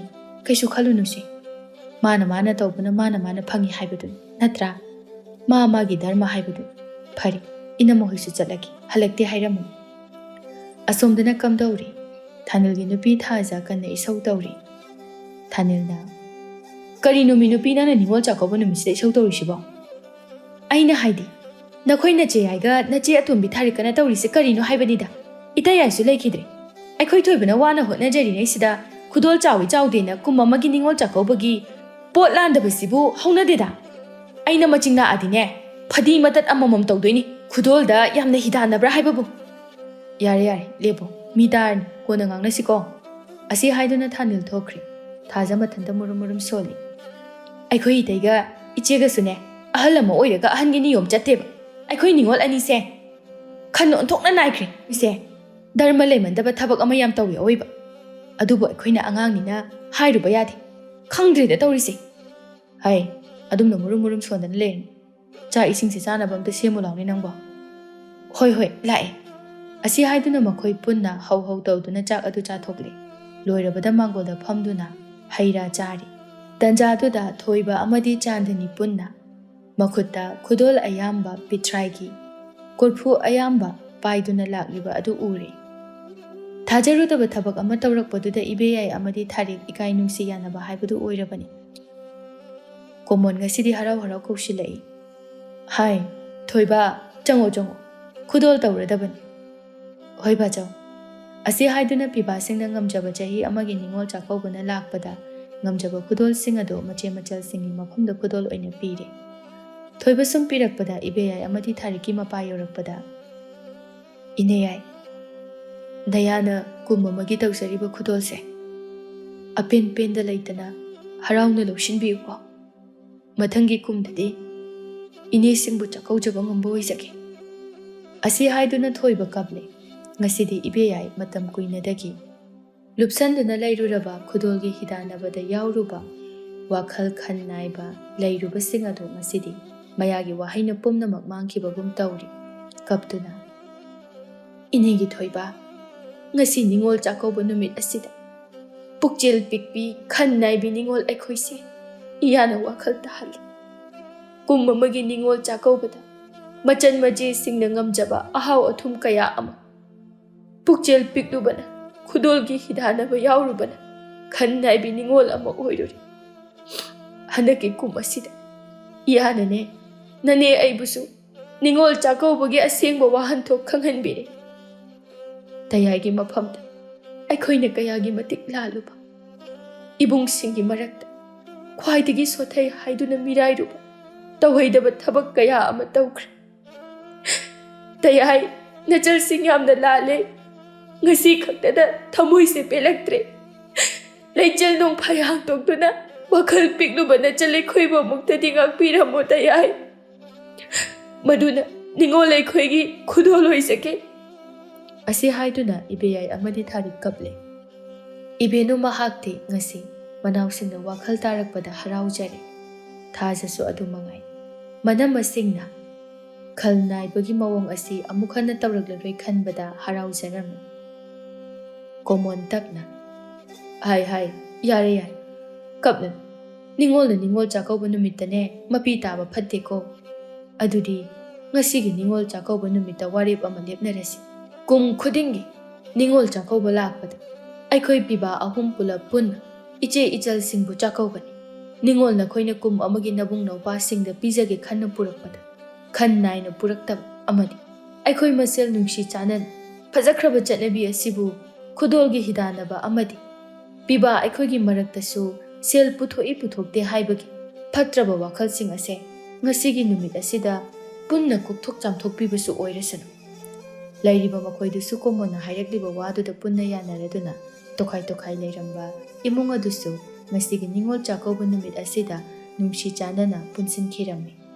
ꯀꯩꯁꯨ ꯈꯜꯂꯨꯅꯨꯁꯦ. ꯃꯥꯅ ꯇꯧꯕꯅ ꯃꯥꯅ ꯐꯪꯏ ꯍꯥꯏꯕꯗꯨꯅꯤ, ꯅꯠꯇ꯭ꯔꯥ? ꯃꯥꯒꯤ ꯙꯔꯃ ꯍꯥꯏꯕꯗꯨꯅꯤ. ꯐꯔꯦ, ꯏꯅꯝꯃ ꯍꯣꯏꯁꯨ ꯆꯠꯂꯒꯦ. ꯍꯜꯂꯛꯇꯦ ꯍꯥꯏꯔꯝꯃꯨ. ꯑꯁꯣꯝꯗꯅ ꯀꯝꯗꯧꯔꯤ? ꯊꯥꯅꯤꯜꯒꯤ ꯅꯨꯄꯤ ꯊꯥꯖ ꯀꯟꯅ ꯏꯁꯧ ꯇꯧꯔꯤ. ꯊꯥꯅꯤꯜꯅ, ꯀꯔꯤꯅꯣ ꯃꯤ ꯅꯨꯄꯤ ꯅꯪꯅ ꯅꯤꯉꯣꯜ ꯆꯥꯛꯀꯧꯕ ꯅꯨꯃꯤꯠꯁꯤꯗ ꯏꯁꯧ ꯇꯧꯔꯤꯁꯤꯕꯣ? ꯑꯩꯅ ꯍꯥꯏꯗꯤ ꯅꯈꯣꯏ ꯅꯆꯦ ꯌꯥꯏꯒ ꯅꯆꯦ ꯑꯇꯣꯝꯕꯤ ꯊꯥꯔꯤꯛꯀꯅ ꯇꯧꯔꯤꯁꯦ ꯀꯔꯤꯅꯣ ꯍꯥꯏꯕꯅꯤꯗ. ꯏꯇꯩꯌꯥꯏꯁꯨ ꯂꯩꯈꯤꯗ꯭ꯔꯦ. ꯑꯩꯈꯣꯏ ꯊꯣꯏꯕꯅ ꯋꯥꯅ ꯍꯣꯠꯅꯖꯔꯤꯉꯩꯁꯤꯗ ꯈꯨꯗꯣꯜ ꯆꯥꯎꯏ ꯆꯥꯎꯗꯦꯅ ꯀꯨꯝ ꯑꯃꯒꯤ ꯅꯤꯉꯣꯜ ꯆꯥꯛꯀꯧꯕꯒꯤ ꯄꯣꯠ ꯂꯥꯟꯗꯕꯁꯤꯕꯨ ꯍꯧꯅꯗꯦꯗ. ꯑꯩꯅ ꯃꯆꯤꯡ ꯂꯥꯛꯑꯗꯤꯅꯦ ꯐꯗꯤ ꯃꯇꯠ ꯑꯃꯃꯝ ꯇꯧꯗꯣꯏꯅꯤ. ꯈꯨꯗꯣꯜꯗ ꯌꯥꯝꯅ ꯍꯤꯗꯥꯟꯅꯕ꯭ꯔꯥ ꯍꯥꯏꯕꯕꯨ. ꯌꯥꯔꯦ, ꯂꯦꯞꯄꯣ. ꯃꯤ ꯇꯥꯔꯅꯤ, ꯀꯣꯟꯅ ꯉꯥꯡꯅꯁꯤꯀꯣ. ꯑꯁꯤ ꯍꯥꯏꯗꯨꯅ ꯊꯥꯅꯤꯜ ꯊꯣꯛꯈ꯭ꯔꯦ. ꯊꯥꯖ ꯃꯊꯟꯇ ꯃꯨꯔꯨꯝ ꯁꯣꯜꯂꯤ. ꯑꯩꯈꯣꯏ ꯏꯇꯩꯒ ꯏꯆꯦꯒꯁꯨꯅꯦ ꯑꯍꯜ ꯑꯃ ꯑꯣꯏꯔꯒ ꯑꯍꯟꯒꯤ ꯅꯤꯌꯣꯝ ꯆꯠꯇꯦꯕ. ꯑꯩꯈꯣꯏ ꯅꯤꯉꯣꯜ ꯑꯅꯤꯁꯦ ꯈꯟ ꯑꯣꯟꯊꯣꯛꯅ ꯅꯥꯏꯈ꯭ꯔꯦ. ꯏꯆꯦ, ꯙꯔꯃ ꯂꯩꯃꯟꯗꯕ ꯊꯕꯛ ꯑꯃ ꯌꯥꯝ ꯇꯧꯏ ꯑꯋꯣꯏꯕ. ꯑꯗꯨꯕꯨ ꯑꯩꯈꯣꯏꯅ ꯑꯉꯥꯡꯅꯤꯅ ꯍꯥꯏꯔꯨꯕ ꯌꯥꯗꯦ. ꯈꯪꯗ꯭ꯔꯦꯗ ꯇꯧꯔꯤꯁꯦ. ꯍꯥꯏ, ꯑꯗꯨꯝꯅ ꯃꯨꯔꯨꯝ ꯁꯣꯟꯗꯅ ꯂꯩꯔꯅꯤ. ꯆꯥꯛ ꯏꯁꯤꯡꯁꯦ ꯆꯥꯅꯕ ꯑꯝꯇ ꯁꯦꯝꯃꯨ ꯂꯥꯎꯅꯦ ꯅꯪꯕꯣ. ꯍꯣꯏ, ꯂꯥꯛꯑꯦ. ꯑꯁꯤ ꯍꯥꯏꯗꯨꯅ ꯃꯈꯣꯏ ꯄꯨꯟꯅ ꯍꯧ ꯇꯧꯗꯨꯅ ꯆꯥꯛ ꯑꯗꯨ ꯆꯥꯊꯣꯛꯂꯦ. ꯂꯣꯏꯔꯕꯗ ꯃꯥꯡꯒꯣꯜꯗ ꯐꯝꯗꯨꯅ ꯍꯩ ꯔꯥ ꯆꯥꯔꯤ. ꯇꯟꯖꯥꯗꯨꯗ ꯊꯣꯏꯕ ꯑꯃꯗꯤ ꯆꯥꯟꯗꯅꯤ ꯄꯨꯟꯅ ꯃꯈꯨꯠꯇ ꯈꯨꯗꯣꯜ ꯑꯌꯥꯝꯕ ꯄꯤꯊ꯭ꯔꯥꯏꯒꯤ ꯀꯣꯔꯐꯨ ꯑꯌꯥꯝꯕ ꯄꯥꯏꯗꯨꯅ ꯂꯥꯛꯂꯤꯕ ꯑꯗꯨ ꯎꯔꯦ꯫ ꯊꯥꯖꯔꯨꯗꯕ ꯊꯕꯛ ꯑꯃ ꯇꯧꯔꯛꯄꯗꯨꯗ ꯏꯕꯦꯌꯥꯏ ꯑꯃꯗꯤ ꯊꯥꯔꯤꯛ ꯏꯀꯥꯏ ꯅꯨꯡꯁꯤ ꯌꯥꯅꯕ ꯍꯥꯏꯕꯗꯨ ꯑꯣꯏꯔꯕꯅꯤ꯫ ꯀꯣꯃꯣꯟ ꯉꯁꯤꯗꯤ ꯍꯔꯥꯎ ꯀꯧꯁꯤꯜꯂꯛꯏ꯫ ꯍꯥꯏ, ꯊꯣꯏꯕ, ꯆꯪꯉꯣ. ꯈꯨꯗꯣꯜ ꯇꯧꯔꯗꯕꯅꯤ꯫ ꯍꯣꯏ ꯕꯥꯆꯧ. ꯑꯁꯤ ꯍꯥꯏꯗꯨꯅ ꯄꯤꯕꯥꯁꯤꯡꯅ ꯉꯝꯖꯕ ꯆꯍꯤ ꯑꯃꯒꯤ ꯅꯤꯉꯣꯜ ꯆꯥꯛꯀꯧꯕꯅ ꯂꯥꯛꯄꯗ ꯉꯝꯖꯕ ꯈꯨꯗꯣꯜꯁꯤꯡ ꯑꯗꯨ ꯃꯆꯦꯜꯁꯤꯡꯒꯤ ꯃꯐꯝꯗ ꯈꯨꯗꯣꯜ ꯑꯣꯏꯅ ꯄꯤꯔꯦ꯫ ꯊꯣꯏꯕ ꯁꯨꯝ ꯄꯤꯔꯛꯄꯗ ꯏꯕꯦꯌꯥꯏ ꯑꯃꯗꯤ ꯊꯥꯔꯤꯛꯀꯤ ꯃꯄꯥ ꯌꯧꯔꯛꯄꯗ, ꯏꯅꯦꯌꯥꯏ, ꯅꯌꯥꯅ ꯀꯨꯝ ꯑꯃꯒꯤ ꯇꯧꯖꯔꯤꯕ ꯈꯨꯗꯣꯜꯁꯦ ꯑꯄꯦꯟꯄꯦꯟꯗ ꯂꯩꯇꯅ ꯍꯔꯥꯎꯅ ꯂꯧꯁꯤꯟꯕꯤꯌꯨꯀꯣ꯫ ꯃꯊꯪꯒꯤ ꯀꯨꯝꯗꯗꯤ ꯏꯅꯦꯁꯤꯡꯕꯨ ꯆꯥꯛꯀꯧꯖꯕ ꯉꯝꯕ ꯑꯣꯏꯖꯒꯦ꯫ ꯑꯁꯤ ꯍꯥꯏꯗꯨꯅ ꯊꯣꯏꯕ ꯀꯞꯂꯦ꯫ ꯉꯁꯤꯗꯤ ꯏꯕꯦꯌꯥꯏ ꯃꯇꯝ ꯀꯨꯏꯅꯗꯒꯤ ꯂꯨꯞꯁꯟꯗꯨꯅ ꯂꯩꯔꯨꯔꯕ ꯈꯨꯗꯣꯜꯒꯤ ꯍꯤꯗꯥꯟꯅꯕꯗ ꯌꯥꯎꯔꯨꯕ ꯋꯥꯈꯜ ꯈꯟ ꯅꯥꯏꯕ ꯂꯩꯔꯨꯕꯁꯤꯡ ꯑꯗꯨ ꯉꯁꯤꯗꯤ ꯃꯌꯥꯒꯤ ꯋꯥꯍꯩꯅ ꯄꯨꯝꯅꯃꯛ ꯃꯥꯡꯈꯤꯕꯒꯨm ꯇꯧꯔꯤ꯫ ꯀꯞꯇꯨꯅ, ꯏꯅꯦꯒꯤ ꯊꯣꯏꯕ, ꯉꯁꯤ ꯅꯤꯉꯣꯜ ꯆꯥꯛꯀꯧꯕ ꯅꯨꯃꯤꯠ ꯑꯁꯤꯗ ꯄꯨꯛꯆꯦꯜ ꯄꯤꯛꯄꯤ ꯈꯟ ꯅꯥꯏꯕꯤ ꯅꯤꯉꯣꯜ ꯑꯩꯈꯣꯏꯁꯦ ꯏꯌꯥꯅ ꯋꯥꯈꯜ ꯇꯥꯍꯜꯂꯤ꯫ ꯀꯨꯝ ꯑꯃꯒꯤ ꯅꯤꯉꯣꯜ ꯆꯥꯛꯀꯧꯕꯗ ꯃꯆꯟ ꯃꯆꯦꯁꯤꯡꯅ ꯉꯝꯖꯕ ꯑꯍꯥꯎ ꯑꯊꯨꯝ ꯀꯌꯥ ꯑꯃ, ꯄꯨꯛꯆꯦꯜ ꯄꯤꯛꯂꯨꯕꯅ ꯈꯨꯗꯣꯜꯒꯤ ꯍꯤꯗꯥꯟꯅꯕ ꯌꯥꯎꯔꯨꯕꯅ ꯈꯟ ꯅꯥꯏꯕꯤ ꯅꯤꯉꯣꯜ ꯑꯃ ꯑꯣꯏꯔꯨꯔꯤ꯫ ꯍꯟꯗꯛꯀꯤ ꯀꯨꯝ ꯑꯁꯤꯗ ꯏꯌꯥꯅꯅꯦ ꯅꯅꯦ ꯑꯩꯕꯨꯁꯨ ꯅꯤꯉꯣꯜ ꯆꯥꯛꯀꯧꯕꯒꯤ ꯑꯁꯦꯡꯕ ꯋꯥꯍꯟꯊꯣꯛ ꯈꯪꯍꯟꯕꯤꯔꯦ꯫ ꯇꯌꯥꯏꯒꯤ ꯃꯐꯝꯗ ꯑꯩꯈꯣꯏꯅ ꯀꯌꯥꯒꯤ ꯃꯇꯤꯛ ꯂꯥꯜꯂꯨꯕ, ꯏꯕꯨꯡꯁꯤꯡꯒꯤ ꯃꯔꯛꯇ ꯈ꯭ꯋꯥꯏꯗꯒꯤ ꯁꯣꯊꯩ ꯍꯥꯏꯗꯨꯅ ꯃꯤꯔꯥꯏꯔꯨꯕ ꯇꯧꯍꯩꯗꯕ ꯊꯕꯛꯀꯌꯥ ꯑꯃ ꯇꯧꯈ꯭ꯔꯦ꯫ ꯇꯌꯥꯏ, ꯅꯆꯜꯁꯤꯡ ꯌꯥꯝꯅ ꯂꯥꯜꯂꯦ꯫ ꯉꯁꯤ ꯈꯛꯇꯗ ꯊꯃꯣꯏꯁꯦ ꯄꯦꯜꯂꯛꯇ꯭ꯔꯦ꯫ ꯂꯩꯆꯜ ꯅꯣꯡꯐꯥꯏ ꯍꯥꯡꯇꯣꯛꯇꯨꯅ ꯋꯥꯈꯜ ꯄꯤꯛꯂꯨꯕ ꯅꯆꯜ ꯑꯩꯈꯣꯏꯕꯨ ꯑꯃꯨꯛꯇꯗꯤ ꯉꯥꯛꯄꯤꯔꯝꯃꯣ ꯇꯌꯥꯏ꯫ ꯃꯗꯨꯅ ꯅꯤꯉꯣꯜ ꯑꯩꯈꯣꯏꯒꯤ ꯈꯨꯗꯣꯜ ꯑꯣꯏꯖꯒꯦ꯫ ꯑꯁꯤ ꯍꯥꯏꯗꯨꯅ ꯏꯕꯦꯌꯥꯏ ꯑꯃꯗꯤ ꯊꯥꯔꯤꯛ ꯀꯞꯂꯦ꯫ ꯏꯕꯦꯅꯨ ꯃꯍꯥꯛꯇꯤ ꯉꯁꯤ ꯃꯅꯥꯎꯁꯤꯡꯅ ꯋꯥꯈꯜ ꯇꯥꯔꯛꯄꯗ ꯍꯔꯥꯎꯖꯔꯦ꯫ ꯊꯥꯖꯁꯨ ꯑꯗꯨꯃꯉꯥꯏ꯫ ꯃꯅꯝꯃꯁꯤꯡꯅ ꯈꯜ ꯅꯥꯏꯕꯒꯤ ꯃꯑꯣꯡ ꯑꯁꯤ ꯑꯃꯨꯛ ꯍꯟꯅ ꯇꯧꯔꯛꯂꯔꯣꯏ ꯈꯟꯕꯗ ꯍꯔꯥꯎꯖꯔꯝꯃꯤ꯫ ꯀꯣꯃꯣꯟ ꯇꯞꯅ, ꯍꯥꯏ, ꯌꯥꯔꯦ, ꯀꯞꯂꯅꯨ. ꯅꯤꯉꯣꯜꯅ ꯅꯤꯉꯣꯜ ꯆꯥꯛꯀꯧꯕ ꯅꯨꯃꯤꯠꯇꯅꯦ ꯃꯄꯤ ꯇꯥꯕ ꯐꯠꯇꯦꯀꯣ꯫ ꯑꯗꯨꯗꯤ ꯉꯁꯤꯒꯤ ꯅꯤꯉꯣꯜ ꯆꯥꯛꯀꯧꯕ ꯅꯨꯃꯤꯠꯇ ꯋꯥꯔꯦꯞ ꯑꯃ ꯂꯦꯞꯅꯔꯁꯤ꯫ ꯀꯨꯝ ꯈꯨꯗꯤꯡꯒꯤ ꯅꯤꯉꯣꯜ ꯆꯥꯛꯀꯧꯕ ꯂꯥꯛꯄꯗ ꯑꯩꯈꯣꯏ ꯄꯤꯕꯥ ꯑꯍꯨꯝ ꯄꯨꯂꯞ ꯄꯨꯟꯅ ꯏꯆꯦ ꯏꯆꯜꯁꯤꯡꯕꯨ ꯆꯥꯛꯀꯧꯒꯅꯤ꯫ ꯅꯤꯉꯣꯜ ꯅꯈꯣꯏꯅ ꯀꯨꯝ ꯑꯃꯒꯤ ꯅꯕꯨꯡ ꯅꯧꯄꯥꯁꯤꯡꯗ ꯄꯤꯖꯒꯦ ꯈꯟꯅ ꯄꯨꯔꯛꯄꯗ ꯈꯟ ꯅꯥꯏꯅ ꯄꯨꯔꯛꯇꯕ ꯑꯃꯗꯤ ꯑꯩꯈꯣꯏ ꯃꯁꯦꯜ ꯅꯨꯡꯁꯤ ꯆꯥꯟꯅꯅ ꯐꯖꯈ꯭ꯔꯕ ꯆꯠꯅꯕꯤ ꯑꯁꯤꯕꯨ ꯈꯨꯗꯣꯜꯒꯤ ꯍꯤꯗꯥꯟꯅꯕ ꯑꯃꯗꯤ ꯄꯤꯕꯥ ꯑꯩꯈꯣꯏꯒꯤ ꯃꯔꯛꯇꯁꯨ ꯁꯦꯜ ꯄꯨꯊꯣꯛꯏ ꯄꯨꯊꯣꯛꯇꯦ ꯍꯥꯏꯕꯒꯤ ꯐꯠꯇ꯭ꯔꯕ ꯋꯥꯈꯜꯁꯤꯡ ꯑꯁꯦ ngasigi numit asida punna kukthok chamthokpibsu oirasanu. Lairiba makoidusu komona hairakliba waduda punna yanaraduna tokhai leiramba imung adusu ngasigi ningol chakauba numit asida nungsi chanana punsinkhirami.